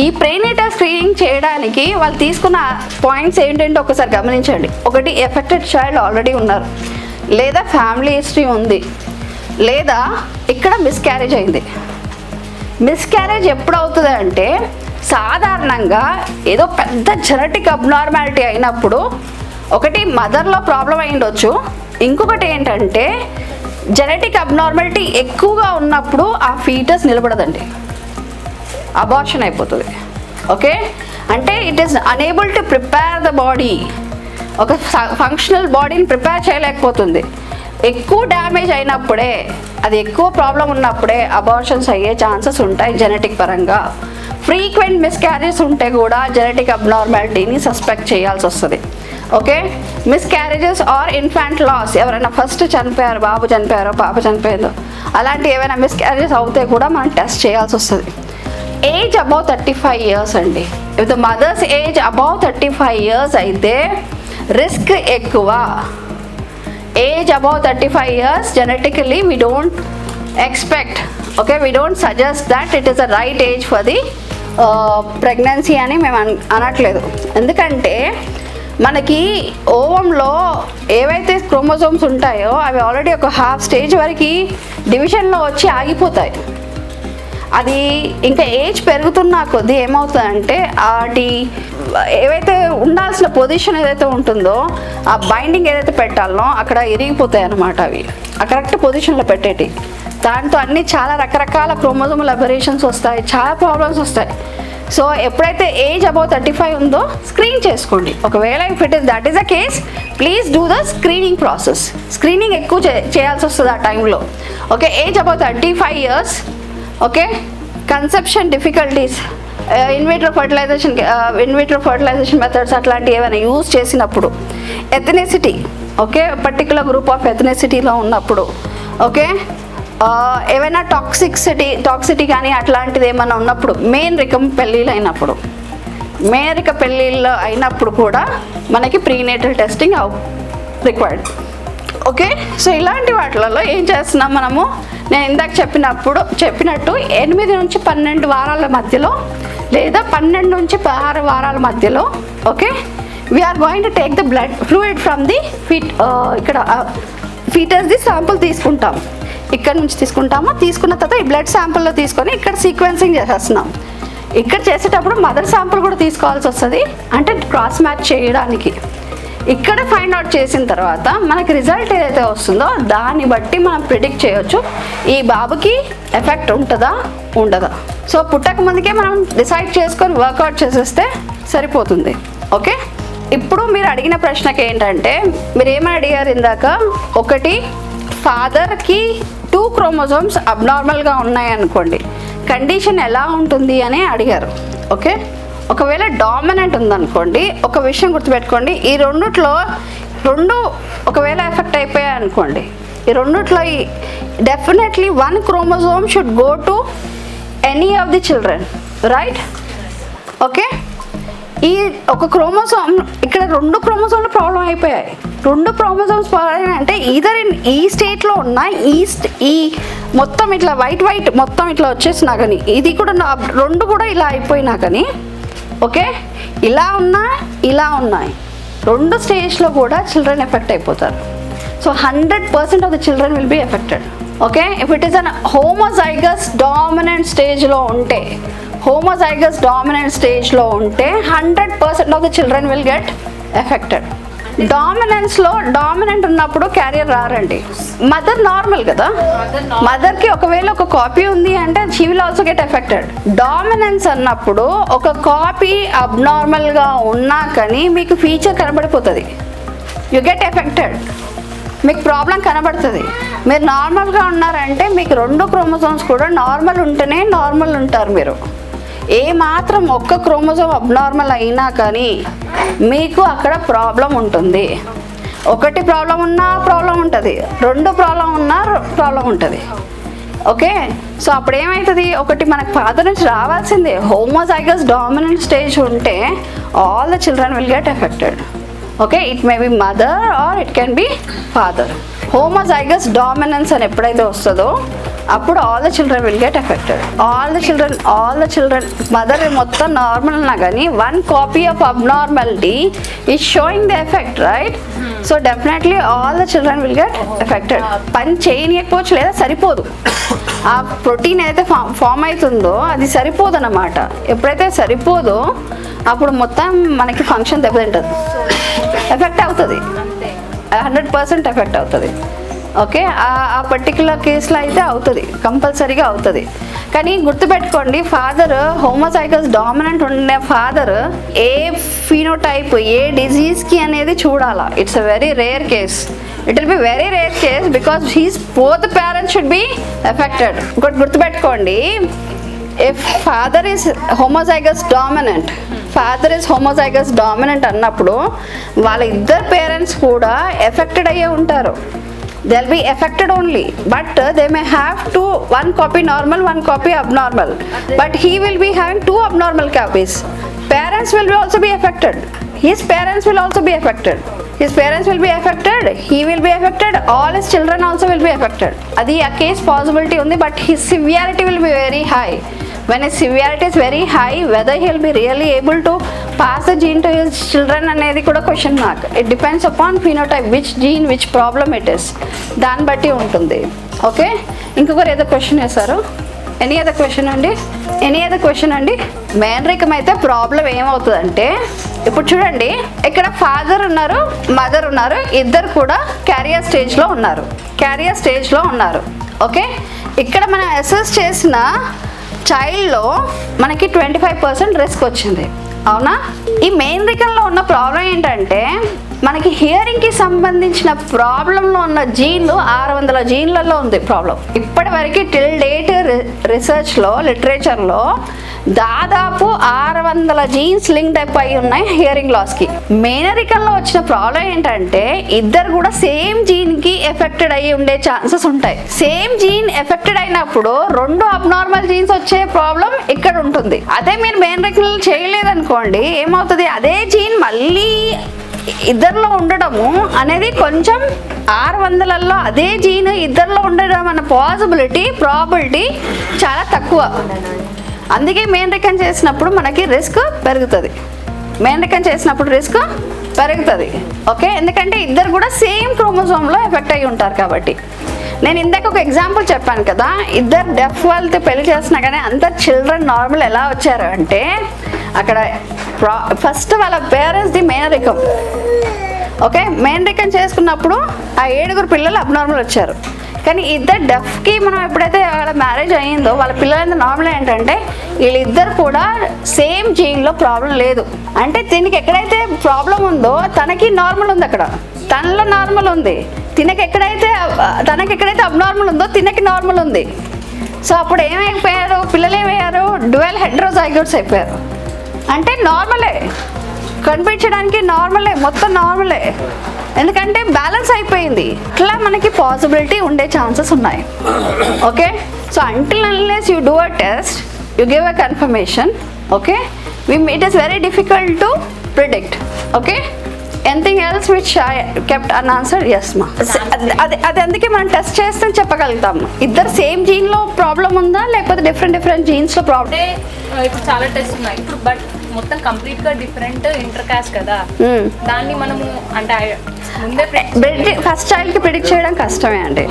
ఈ ప్రీనేటల్ స్క్రీనింగ్ చేయడానికి వాళ్ళు తీసుకున్న పాయింట్స్ ఏంటంటే ఒకసారి గమనించండి. ఒకటి, ఎఫెక్టెడ్ చైల్డ్ ఆల్రెడీ ఉన్నారు, లేదా ఫ్యామిలీ హిస్టరీ ఉంది, లేదా ఇక్కడ మిస్క్యారేజ్ అయింది. మిస్క్యారేజ్ ఎప్పుడు అవుతుంది అంటే సాధారణంగా ఏదో పెద్ద జెనెటిక్ అబ్నార్మాలిటీ అయినప్పుడు ఒకటి మదర్లో ప్రాబ్లం అయి ఉండొచ్చు, ఇంకొకటి ఏంటంటే జెనెటిక్ అబ్నార్మాలిటీ ఎక్కువగా ఉన్నప్పుడు ఆ ఫీటస్ నిలబడదండి, అబార్షన్ అయిపోతుంది. ఓకే, అంటే it is unable to prepare the body, ఒక ఫంక్షనల్ బాడీని ప్రిపేర్ చేయలేకపోతుంది. ఎక్కువ డ్యామేజ్ అయినప్పుడే, అది ఎక్కువ ప్రాబ్లం ఉన్నప్పుడే అబార్షన్స్ అయ్యే ఛాన్సెస్ ఉంటాయి జెనెటిక్ పరంగా. ఫ్రీక్వెంట్ మిస్క్యారేజెస్ ఉంటే కూడా జెనెటిక్ అబ్నార్మాలిటీని సస్పెక్ట్ చేయాల్సి వస్తుంది. Okay, miscarriages or infant loss, ఎవరైనా ఫస్ట్ చనిపోయారు, బాబు చనిపోయారో పాప చనిపోయిందో, అలాంటి ఏమైనా మిస్క్యారేజెస్ అవుతే కూడా మనం టెస్ట్ చేయాల్సి వస్తుంది. ఏజ్ అబౌవ్ 35 years అండి. If the mother's age above 35 years అయితే రిస్క్ ఎక్కువ. Age above 35 years genetically we don't expect, okay, we don't suggest that it is the right age for the pregnancy అని మేము అనట్లేదు. ఎందుకంటే మనకి ఓవంలో ఏవైతే క్రోమోజోమ్స్ ఉంటాయో అవి ఆల్రెడీ ఒక హాఫ్ స్టేజ్ వరకు డివిజన్లో వచ్చి ఆగిపోతాయి. అది ఇంకా ఏజ్ పెరుగుతున్న కొద్దీ ఏమవుతుందంటే వాటి ఏవైతే ఉండాల్సిన పొజిషన్ ఏదైతే ఉంటుందో ఆ బైండింగ్ ఏదైతే పెట్టాలనో అక్కడ ఇరిగిపోతాయి అన్నమాట. అవి ఆ కరెక్ట్ పొజిషన్లో పెట్టేటి, దాంతో అన్ని చాలా రకరకాల క్రోమోజోమల్ అబరేషన్స్ వస్తాయి, చాలా ప్రాబ్లమ్స్ వస్తాయి. సో ఎప్పుడైతే ఏజ్ అబౌవ్ 35 ఉందో స్క్రీన్ చేసుకోండి. ఒకవేళ if it is that is the case, please do the screening process. Screening ఎక్కువ చేయాల్సి వస్తుంది ఆ టైంలో. Okay, age above 35 years, okay, conception difficulties, in vitro fertilisation methods అట్లాంటివి ఏమైనా యూజ్ చేసినప్పుడు, ethnicity, okay, particular group of ఎథనిసిటీలో ఉన్నప్పుడు, ఓకే, ఏమైనా టాక్సిటీ కానీ అట్లాంటిది ఏమైనా ఉన్నప్పుడు, మేనరికం పెళ్ళిళ్ళు అయినప్పుడు కూడా మనకి prenatal testing required. Okay, so ఇలాంటి వాటిలలో ఏం చేస్తున్నాం మనము, నేను ఇందాక చెప్పినట్టు 8 నుంచి 12 వారాల మధ్యలో లేదా 12 నుంచి 16 వారాల మధ్యలో, okay, we're going to take the blood fluid from the ఇక్కడ ఫీటస్ ది శాంపుల్ తీసుకుంటాం. ఇక్కడ నుంచి తీసుకున్న తర్వాత ఈ బ్లడ్ శాంపుల్లో తీసుకొని ఇక్కడ సీక్వెన్సింగ్ చేసేస్తున్నాం. ఇక్కడ చేసేటప్పుడు మదర్ శాంపుల్ కూడా తీసుకోవాల్సి వస్తుంది, అంటే క్రాస్ మ్యాచ్ చేయడానికి. ఇక్కడ ఫైండ్ అవుట్ చేసిన తర్వాత మనకి రిజల్ట్ ఏదైతే వస్తుందో దాన్ని బట్టి మనం ప్రిడిక్ట్ చేయొచ్చు ఈ బాబుకి ఎఫెక్ట్ ఉంటుందా ఉండదా. సో పుట్టక ముందుకే మనం డిసైడ్ చేసుకొని వర్కౌట్ చేసేస్తే సరిపోతుంది. ఓకే, ఇప్పుడు మీరు అడిగిన ప్రశ్నకి ఏంటంటే, మీరు ఏమని అడిగారు ఇందాక, ఒకటి ఫాదర్కి 2 chromosomes అబ్నార్మల్గా ఉన్నాయనుకోండి, కండిషన్ ఎలా ఉంటుంది అని అడిగారు. ఓకే, ఒకవేళ డామినెంట్ ఉందనుకోండి, ఒక విషయం గుర్తుపెట్టుకోండి, ఈ రెండిట్లో ఒకవేళ ఎఫెక్ట్ అయిపోయాయి అనుకోండి, ఈ రెండిట్లో definitely 1 chromosome should go to any of the children, right? Okay, ఈ ఒక క్రోమోసోమ్ ఇక్కడ 2 chromosomes ప్రాబ్లం అయిపోయాయి. 2 chromosomes ప్రాబ్లం అంటే ఈదర్ ఈ స్టేట్లో ఉన్న ఈ మొత్తం ఇట్లా వైట్ మొత్తం ఇట్లా వచ్చేసినా కానీ, ఇది కూడా 2 కూడా ఇలా అయిపోయినా కానీ, ఓకే, ఇలా ఉన్నాయి 2 స్టేజ్లో కూడా చిల్డ్రన్ ఎఫెక్ట్ అయిపోతారు. So 100% of the children will be affected. Okay, if it is an homozygous dominant స్టేజ్లో ఉంటే 100% of the children will get affected. Dominant ఉన్నప్పుడు క్యారియర్ రారండి. మదర్ నార్మల్ కదా, మదర్కి ఒకవేళ ఒక కాపీ ఉంది అంటే she will also get affected. Dominance అన్నప్పుడు ఒక కాపీ అబ్నార్మల్గా ఉన్నా కానీ మీకు ఫీచర్ కనబడిపోతుంది, యు గెట్ ఎఫెక్టెడ్, మీకు ప్రాబ్లం కనబడుతుంది. మీరు నార్మల్గా ఉన్నారంటే మీకు 2 chromosomes కూడా నార్మల్ ఉంటేనే నార్మల్ ఉంటారు. మీరు ఏ మాత్రం ఒక్క క్రోమోజోమ్ అబ్నార్మల్ అయినా కానీ మీకు అక్కడ ప్రాబ్లం ఉంటుంది. ఒకటి ప్రాబ్లం ఉన్నా ప్రాబ్లం ఉంటుంది, 2 ప్రాబ్లం ఉన్నా ప్రాబ్లం ఉంటుంది. ఓకే, సో అప్పుడు ఏమవుతుంది, ఒకటి మనకు ఫాదర్ నుంచి రావాల్సిందే. హోమోజైగస్ డామినెంట్ స్టేజ్ ఉంటే all the children will get affected. Okay, it may be mother are it can be father. Homozygous dominance అని ఎప్పుడైతే వస్తుందో అప్పుడు all the children will get affected. All the children mother మొత్తం normal ఉన్నా కానీ 1 copy of abnormality is showing the effect, right? So definitely all the children will get affected. పని చేయకపోవచ్చు లేదా సరిపోదు, ఆ ప్రోటీన్ అయితే ఫామ్ అవుతుందో అది సరిపోదు అన్నమాట. ఎప్పుడైతే సరిపోదో అప్పుడు మొత్తం మనకి ఫంక్షన్ దెబ్బతింటుంది, ఎఫెక్ట్ అవుతుంది, 100% ఎఫెక్ట్ అవుతుంది. ఓకే, ఆ పర్టికులర్ కేసులో అయితే అవుతుంది, కంపల్సరీగా అవుతుంది. కానీ గుర్తుపెట్టుకోండి, ఫాదర్ హోమోజైగస్ డామినెంట్ ఉండే ఫాదర్ ఏ ఫినోటైప్ ఏ డిజీజ్కి అనేది చూడాలా. It's a very rare case, it will be very rare case because both parents should be affected. ఇంకోటి గుర్తుపెట్టుకోండి, if father is homozygous dominant అన్నప్పుడు వాళ్ళ ఇద్దరు పేరెంట్స్ కూడా ఎఫెక్టెడ్ అయ్యే ఉంటారు. they'll be affected only, but they may have 1 copy normal, 1 copy abnormal, but he will be having 2 abnormal copies. Parents will also be affected, his parents will also be affected, he will be affected, all his children also will be affected. adi a case possibility undi, but his severity will be very high. When his severity is very high, whether he will be really able to pass the gene to his children అనేది కూడా question mark. It depends upon phenotype, which gene which problem it is, దాన్ని బట్టి ఉంటుంది. Okay, ఇంకొకరు ఏదో question చేశారు. Any other question అండి? మేనరికం అయితే ప్రాబ్లం ఏమవుతుందంటే, ఇప్పుడు చూడండి, ఇక్కడ ఫాదర్ ఉన్నారు, మదర్ ఉన్నారు, ఇద్దరు కూడా క్యారియర్ స్టేజ్లో ఉన్నారు. ఓకే, ఇక్కడ మనం అసెస్ చేసిన చైల్డ్లో మనకి 25% రిస్క్ వచ్చింది, అవునా? ఈ మేనరికంలో ఉన్న ప్రాబ్లం ఏంటంటే, మనకి హియరింగ్కి సంబంధించిన ప్రాబ్లంలో ఉన్న జీన్లు 600 జీన్లలో ఉంది ప్రాబ్లం. ఇప్పటి వరకు టిల్ డేట్ రిసెర్చ్లో, లిటరేచర్లో దాదాపు 600 జీన్స్ లింక్డ్ అయి ఉన్నాయి హియరింగ్ లాస్కి. మేనరికంలో వచ్చిన ప్రాబ్లం ఏంటంటే, ఇద్దరు కూడా సేమ్ జీన్కి ఎఫెక్టెడ్ అయ్యి ఉండే ఛాన్సెస్ ఉంటాయి. సేమ్ జీన్ ఎఫెక్టెడ్ అయినప్పుడు 2 అబ్నార్మల్ జీన్స్ వచ్చే ప్రాబ్లం ఇక్కడ ఉంటుంది. అదే మీరు మేనరికంలో చేయలేదనుకోండి, ఏమవుతుంది, అదే జీన్ మళ్ళీ ఇద్దరిలో ఉండడము అనేది కొంచెం 600లలో అదే జీన్ ఇద్దరిలో ఉండడం అన్న ప్రాబిలిటీ చాలా తక్కువ. అందుకే మేనరికం చేసినప్పుడు మనకి రిస్క్ పెరుగుతుంది. ఓకే, ఎందుకంటే ఇద్దరు కూడా సేమ్ క్రోమోజోమ్లో ఎఫెక్ట్ అయ్యి ఉంటారు కాబట్టి. నేను ఇందాక ఒక ఎగ్జాంపుల్ చెప్పాను కదా, ఇద్దరు డెఫ్ వాళ్ళతో పెళ్లి చేసినా కానీ అంత చిల్డ్రన్ నార్మల్ ఎలా వచ్చారు అంటే, అక్కడ ఫస్ట్ వాళ్ళ పేరెంట్స్ది మేనరికం. ఓకే, మేనరికం చేసుకున్నప్పుడు ఆ 7 పిల్లలు అబ్నార్మల్ వచ్చారు. కానీ ఇద్దరు డెఫ్కి మనం ఎప్పుడైతే వాళ్ళ మ్యారేజ్ అయ్యిందో వాళ్ళ పిల్లలంతా నార్మల్ ఏంటంటే, వీళ్ళిద్దరు కూడా సేమ్ జీన్లో ప్రాబ్లం లేదు. అంటే దీనికి ఎక్కడైతే ప్రాబ్లం ఉందో తనకి నార్మల్ ఉంది, అక్కడ తనలో నార్మల్ ఉంది. తనకి ఎక్కడైతే అబ్నార్మల్ ఉందో తినకి నార్మల్ ఉంది. సో అప్పుడు ఏమైపోయారు, పిల్లలు ఏమయ్యారు, డ్యువల్ హెట్రోజైగోట్స్ అయిపోయారు. అంటే నార్మలే, కనిపించడానికి నార్మలే, మొత్తం నార్మలే, ఎందుకంటే బ్యాలెన్స్ అయిపోయింది. ఇట్లా మనకి పాసిబిలిటీ ఉండే ఛాన్సెస్ ఉన్నాయి. Okay, so until unless you do a test, you give a confirmation. Okay, it is very difficult to predict. Okay, anything else which I kept unanswered? Yes ma. అది అందుకే మనం test చేస్తే చెప్పగలుగుతాము ఇద్దరు same gene లో problem ఉందా లేకపోతే different jeans లో problem. ఇప్పుడు చాలా టెస్ట్ ఉన్నాయి ఇప్పుడు, బట్ మొత్తం కంప్లీట్ గా డిఫరెంట్ ఇంటర్ కాస్ట్ కదా, దాన్ని మనము అంటే ముందే ఫస్ట్ చైల్డ్ కి ప్రిడిక్ట్ చేయడం కష్టమే అండి.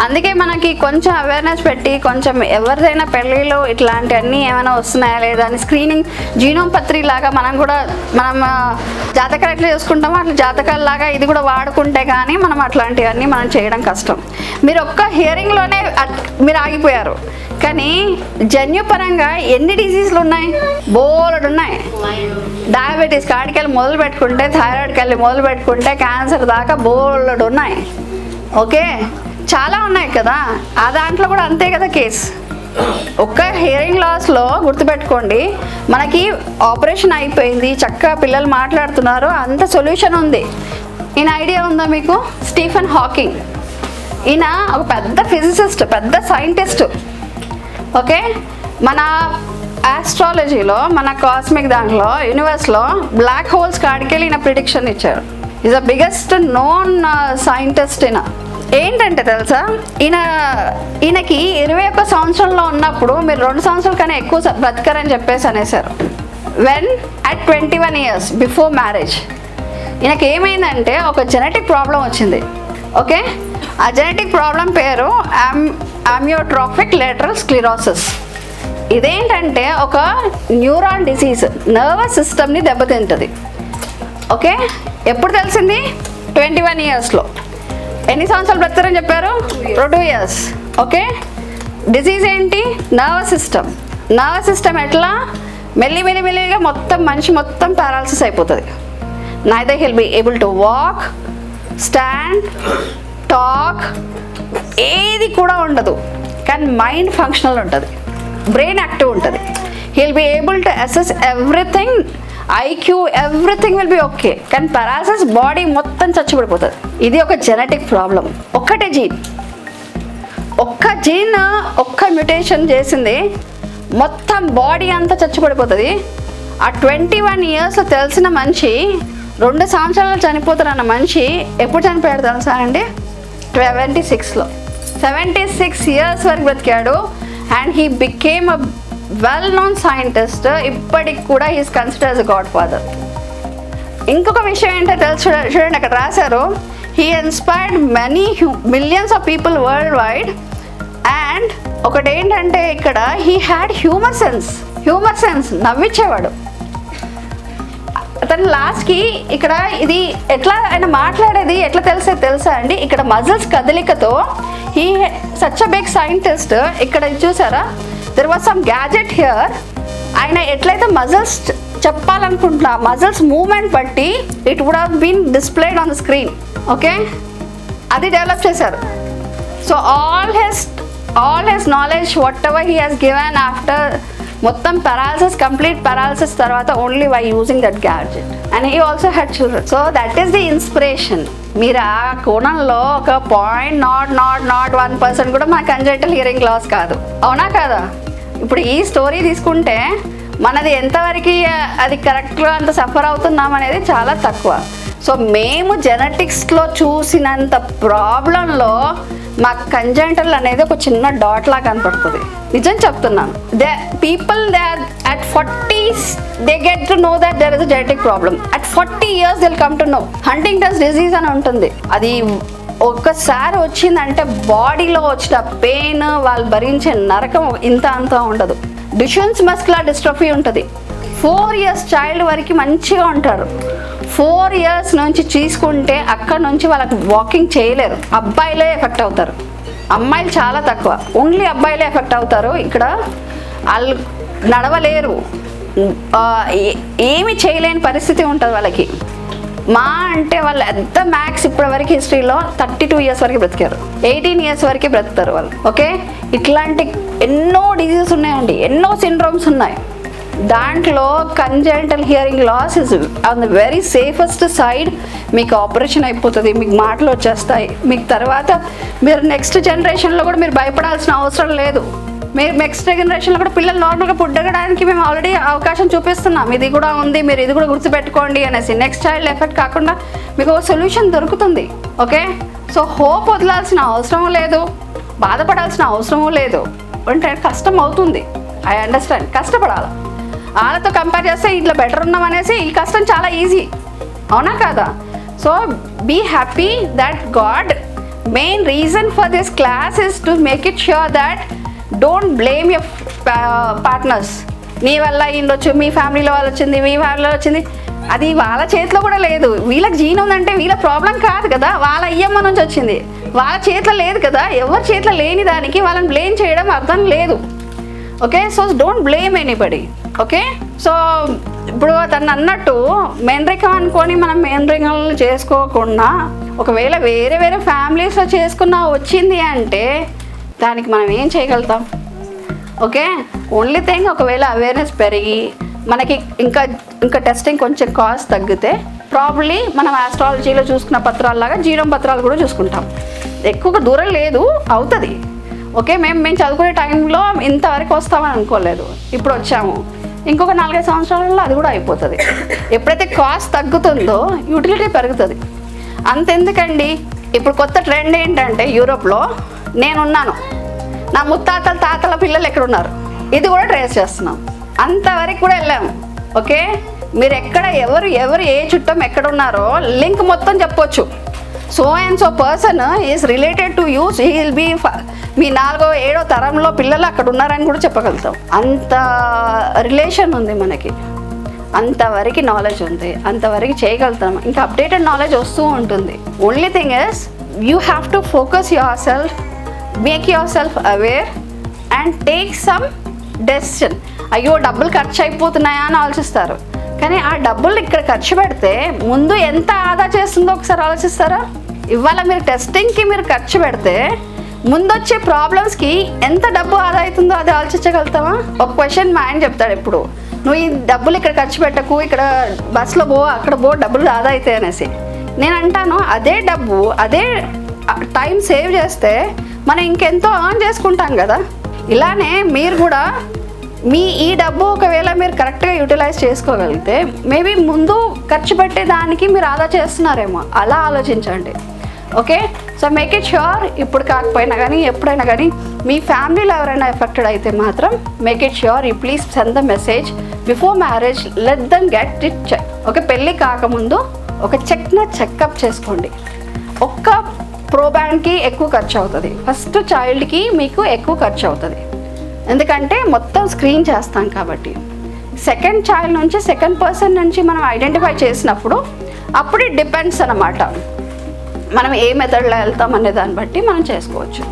అందుకే మనకి కొంచెం అవేర్నెస్ పెట్టి, కొంచెం ఎవరిదైనా పెళ్ళిలో ఇట్లాంటివన్నీ ఏమైనా వస్తున్నాయా లేదా అని స్క్రీనింగ్, జీనోమ్ పత్రి లాగా మనం జాతకాలు ఎట్లా చేసుకుంటామో అట్లా జాతకాల లాగా ఇది కూడా వాడుకుంటే కానీ మనం అట్లాంటివన్నీ మనం చేయడం కష్టం. మీరు ఒక్క హియరింగ్లోనే మీరు ఆగిపోయారు, కానీ జన్యుపరంగా ఎన్ని డిసీజులు ఉన్నాయి, బోలెడు ఉన్నాయి. డయాబెటీస్ కాడికెళ్ళి మొదలు పెట్టుకుంటే, థైరాయిడ్కి వెళ్ళి మొదలు పెట్టుకుంటే, క్యాన్సర్ దాకా బోలెడు ఉన్నాయి. ఓకే, చాలా ఉన్నాయి కదా, ఆ దాంట్లో కూడా అంతే కదా కేసు. ఒక్క హియరింగ్ లాస్లో గుర్తుపెట్టుకోండి, మనకి ఆపరేషన్ అయిపోయింది, చక్కగా పిల్లలు మాట్లాడుతున్నారు, అంత సొల్యూషన్ ఉంది. ఈయన ఐడియా ఉందా మీకు? Stephen Hawking. ఈయన ఒక పెద్ద ఫిజిసిస్ట్, పెద్ద సైంటిస్ట్. ఓకే, మన ఆస్ట్రాలజీలో, మన కాస్మిక్ దాంట్లో, యూనివర్స్లో బ్లాక్ హోల్స్ కాడికెళ్ళి ఈయన ప్రిడిక్షన్ ఇచ్చారు. Is the biggest known scientist ఏంటంటే తెలుసా, ఈయనకి 21 సంవత్సరంలో ఉన్నప్పుడు మీరు 2 సంవత్సరాల కన్నా ఎక్కువ బ్రతకరని చెప్పేసి అనేసారు. When at 21 years before marriage ఈయనకి ఏమైందంటే ఒక జెనెటిక్ ప్రాబ్లం వచ్చింది. ఓకే, ఆ జెనెటిక్ ప్రాబ్లం పేరు అమియోట్రోఫిక్ లేటరల్ స్క్లిరోసిస్. ఇదేంటంటే ఒక న్యూరాన్ డిసీజ్, నర్వస్ సిస్టమ్ని దెబ్బతింటుంది. ఓకే, ఎప్పుడు తెలిసింది? 21 yearsలో. ఎన్ని సంవత్సరాలు బ్రతకరని చెప్పారు? 2 years. ఓకే, డిసీజ్ ఏంటి? Nervous system. నర్వస్ సిస్టమ్ ఎట్లా మెల్లిగా మనిషి మొత్తం పారాలసిస్ అయిపోతుంది. Neither he'll be able to walk, stand, talk, ఏది కూడా ఉండదు. కానీ మైండ్ ఫంక్షనల్ ఉంటుంది, బ్రెయిన్ యాక్టివ్ ఉంటుంది. He'll be able to assess everything, IQ everything will be okay. కానీ పారాలసిస్ బాడీ మొత్తం చచ్చిపడిపోతుంది. ఇది ఒక జెనెటిక్ ప్రాబ్లం. ఒక్క జీన్ ఒక్క మ్యుటేషన్ చేసింది, మొత్తం బాడీ అంతా చచ్చిపడిపోతుంది. ఆ 21 years తెలిసిన మనిషి 2 సంవత్సరాలు చనిపోతారన్న మనిషి ఎప్పుడు చనిపోయాడు తెలుసా అండి? 76 years వరకు బ్రతికాడు. And he became a well known scientist. ఇప్పటికి కూడా he's considered as a god father. ఇంకొక విషయం ఏంటో తెలుసు, చూడండి అక్కడ రాశారు, he inspired millions of people world wide. And ఒకటి ఏంటంటే ఇక్కడ హీ హ్యాడ్ హ్యూమర్ సెన్స్, నవ్వించేవాడు. అతను లాస్ట్కి ఇక్కడ ఇది ఎట్లా ఆయన మాట్లాడేది ఎట్లా తెలుసా అండి? ఇక్కడ మజిల్స్ కదలికతో he such a big scientist. ఇక్కడ చూసారా, there was some gadget here. ఆయన ఎట్లయితే మజిల్స్ చెప్పాలనుకుంటున్నా, మజిల్స్ మూమెంట్ బట్టి it would have been displayed on the screen. Okay, అది డెవలప్ చేశారు. So all his knowledge whatever he has given after మొత్తం complete paralysis తర్వాత only by using that gadget. And he also had children. So that is the inspiration. మీరు ఆ కోణంలో ఒక 0.001% కూడా మన కంజెంటల్ హియరింగ్ లాస్ కాదు, అవునా కాదా? ఇప్పుడు ఈ స్టోరీ తీసుకుంటే మనది ఎంతవరకు అది కరెక్ట్గా అంత సఫర్ అవుతున్నాం అనేది చాలా తక్కువ. సో మేము జెనెటిక్స్లో చూసినంత ప్రాబ్లంలో మాకు కంజెంటల్ అనేది ఒక చిన్న డాట్ లాగా కనపడుతుంది. నిజం చెప్తున్నాను. People they are at 40s they get to know that there is a genetic problem. At 40 years they'll come to know. Huntington's disease అని ఉంటుంది. అది ఒక్కసారి వచ్చిందంటే బాడీలో వచ్చిన పెయిన్, వాళ్ళు భరించే నరకం ఇంత అంతా ఉండదు. డుషెన్స్ మస్కులర్ డిస్ట్రోఫీ ఉంటుంది. 4 years చైల్డ్ వరకు మంచిగా ఉంటారు. 4 years నుంచి తీసుకుంటే అక్కడ నుంచి వాళ్ళకి వాకింగ్ చేయలేరు. అబ్బాయిలే ఎఫెక్ట్ అవుతారు, అమ్మాయిలు చాలా తక్కువ. ఓన్లీ అబ్బాయిలే ఎఫెక్ట్ అవుతారు. ఇక్కడ వాళ్ళు నడవలేరు, ఏమి చేయలేని పరిస్థితి ఉంటుంది వాళ్ళకి. మా అంటే వాళ్ళు ఎంత మ్యాక్స్ ఇప్పటివరకు హిస్టరీలో 32 years వరకు బ్రతికారు, 18 years వరకు బ్రతుకుతారు వాళ్ళు. ఓకే, ఇట్లాంటి ఎన్నో డిజీజెస్ ఉన్నాయండి, ఎన్నో సిండ్రోమ్స్ ఉన్నాయి. దాంట్లో congenital hearing loss is on the very safest side. మీకు ఆపరేషన్ అయిపోతుంది, మీకు మాటలు వచ్చేస్తాయి. మీకు తర్వాత మీరు నెక్స్ట్ జనరేషన్లో కూడా మీరు భయపడాల్సిన అవసరం లేదు. మీరు నెక్స్ట్ జనరేషన్లో కూడా పిల్లలు నార్మల్గా పుట్టడానికి మేము ఆల్రెడీ అవకాశం చూపిస్తున్నాం. ఇది కూడా ఉంది, మీరు ఇది కూడా గుర్తుపెట్టుకోండి అనేసి. నెక్స్ట్ చైల్డ్ ఎఫెక్ట్ కాకుండా మీకు ఒక సొల్యూషన్ దొరుకుతుంది. ఓకే, సో హోప్ వదలాల్సిన అవసరం లేదు, బాధపడాల్సిన అవసరం లేదు. అంటే కష్టం అవుతుంది, ఐ అండర్స్టాండ్, కష్టపడాలి. వాళ్ళతో కంపేర్ చేస్తే ఇట్లా బెటర్ ఉన్నాం అనేసి ఈ కష్టం చాలా ఈజీ, అవునా కాదా? So be happy that God main reason for this class is to make it sure that don't blame your partners. నీ వల్ల అయ్యిండొచ్చు, మీ ఫ్యామిలీలో వాళ్ళు వచ్చింది, మీ ఫ్యామిలీలో వచ్చింది, అది వాళ్ళ చేతిలో కూడా లేదు. వీళ్ళకి జీన్ ఉందంటే వీళ్ళ ప్రాబ్లం కాదు కదా, వాళ్ళ అయ్యమ్మ నుంచి వచ్చింది, వాళ్ళ చేతిలో లేదు కదా. ఎవరి చేతిలో లేని దానికి వాళ్ళని బ్లేమ్ చేయడం అర్థం లేదు. Okay, so don't blame anybody. Okay, so ఇప్పుడు తను అన్నట్టు మెయిన్రికం అనుకొని మనం మెయిన్రికలు చేసుకోకుండా ఒకవేళ వేరే ఫ్యామిలీస్లో చేసుకున్నా వచ్చింది అంటే దానికి మనం ఏం చేయగలుగుతాం? ఓకే, ఓన్లీ థింగ్ ఒకవేళ అవేర్నెస్ పెరిగి మనకి ఇంకా టెస్టింగ్ కొంచెం కాస్ట్ తగ్గితే ప్రాబ్లీ మనం ఆస్ట్రాలజీలో చూసుకున్న పత్రాలలాగా జీనోమ్ పత్రాలు కూడా చూసుకుంటాం. ఎక్కువగా దూరం లేదు, అవుతుంది. ఓకే, మేము చదువుకునే టైంలో ఇంతవరకు వస్తామని అనుకోలేదు, ఇప్పుడు వచ్చాము. ఇంకొక 4-5 సంవత్సరాలలో అది కూడా అయిపోతుంది. ఎప్పుడైతే కాస్ట్ తగ్గుతుందో యూటిలిటీ పెరుగుతుంది. అంతెందుకండి, ఇప్పుడు కొత్త ట్రెండ్ ఏంటంటే యూరోప్లో నేనున్నాను, నా ముత్తాతల తాతల పిల్లలు ఎక్కడున్నారు ఇది కూడా ట్రేస్ చేస్తున్నాం. అంతవరకు కూడా వెళ్ళాము. ఓకే, మీరు ఎక్కడ ఎవరు ఏ చుట్టం ఎక్కడ ఉన్నారో లింక్ మొత్తం చెప్పొచ్చు. So and so person is related to you, he will be మీ 4వ 7వ తరంలో పిల్లలు అక్కడ ఉన్నారని కూడా చెప్పగలుగుతాం. అంత రిలేషన్ ఉంది మనకి, అంతవరకు నాలెడ్జ్ ఉంది, అంతవరకు చేయగలుగుతాం. ఇంకా అప్డేటెడ్ నాలెడ్జ్ వస్తూ ఉంటుంది. Only thing is you have to focus your self, make your self aware and take some decision. అయ్యో డబ్బులు ఖర్చు అయిపోతున్నాయా అని ఆలోచిస్తారు, కానీ ఆ డబ్బులు ఇక్కడ ఖర్చు పెడితే ముందు ఎంత ఆదా చేస్తుందో ఒకసారి ఆలోచిస్తారా? ఇవాళ మీరు టెస్టింగ్కి మీరు ఖర్చు పెడితే ముందొచ్చే ప్రాబ్లమ్స్కి ఎంత డబ్బు ఆదా అవుతుందో అది ఆలోచించగలుగుతావా? ఒక క్వశ్చన్ మా ఆయన చెప్తాడు ఎప్పుడు, నువ్వు ఈ డబ్బులు ఇక్కడ ఖర్చు పెట్టకు, ఇక్కడ బస్సులో పో అక్కడ పో డబ్బులు ఆదా అవుతాయి అనేసి. నేను అంటాను అదే డబ్బు అదే టైం సేవ్ చేస్తే మనం ఇంకెంతో ఆన్ చేసుకుంటాం కదా. ఇలానే మీరు కూడా మీ ఈ డబ్బు ఒకవేళ మీరు కరెక్ట్గా యూటిలైజ్ చేసుకోగలిగితే మేబీ ముందు ఖర్చు పెట్టే దానికి మీరు ఆదా చేస్తున్నారేమో, అలా ఆలోచించండి. Okay, so make it sure ఇప్పుడు కాకపోయినా కానీ ఎప్పుడైనా కానీ మీ ఫ్యామిలీలో ఎవరైనా ఎఫెక్టెడ్ అయితే మాత్రం make it sure you please send the message before marriage, let them get it check. Okay, పెళ్ళి కాకముందు ఒక చెకప్ చేసుకోండి. ఒక్క ప్రోబ్యాండ్కి ఎక్కువ ఖర్చు అవుతుంది, ఫస్ట్ చైల్డ్కి మీకు ఎక్కువ ఖర్చు అవుతుంది, ఎందుకంటే మొత్తం స్క్రీన్ చేస్తాం కాబట్టి. సెకండ్ చైల్డ్ నుంచి సెకండ్ పర్సన్ నుంచి మనం ఐడెంటిఫై చేసినప్పుడు అప్పుడు డిపెండ్స్ అన్నమాట, మనం ఏ మెథడ్లో వెళ్తాం అనే దాన్ని బట్టి మనం చేసుకోవచ్చు.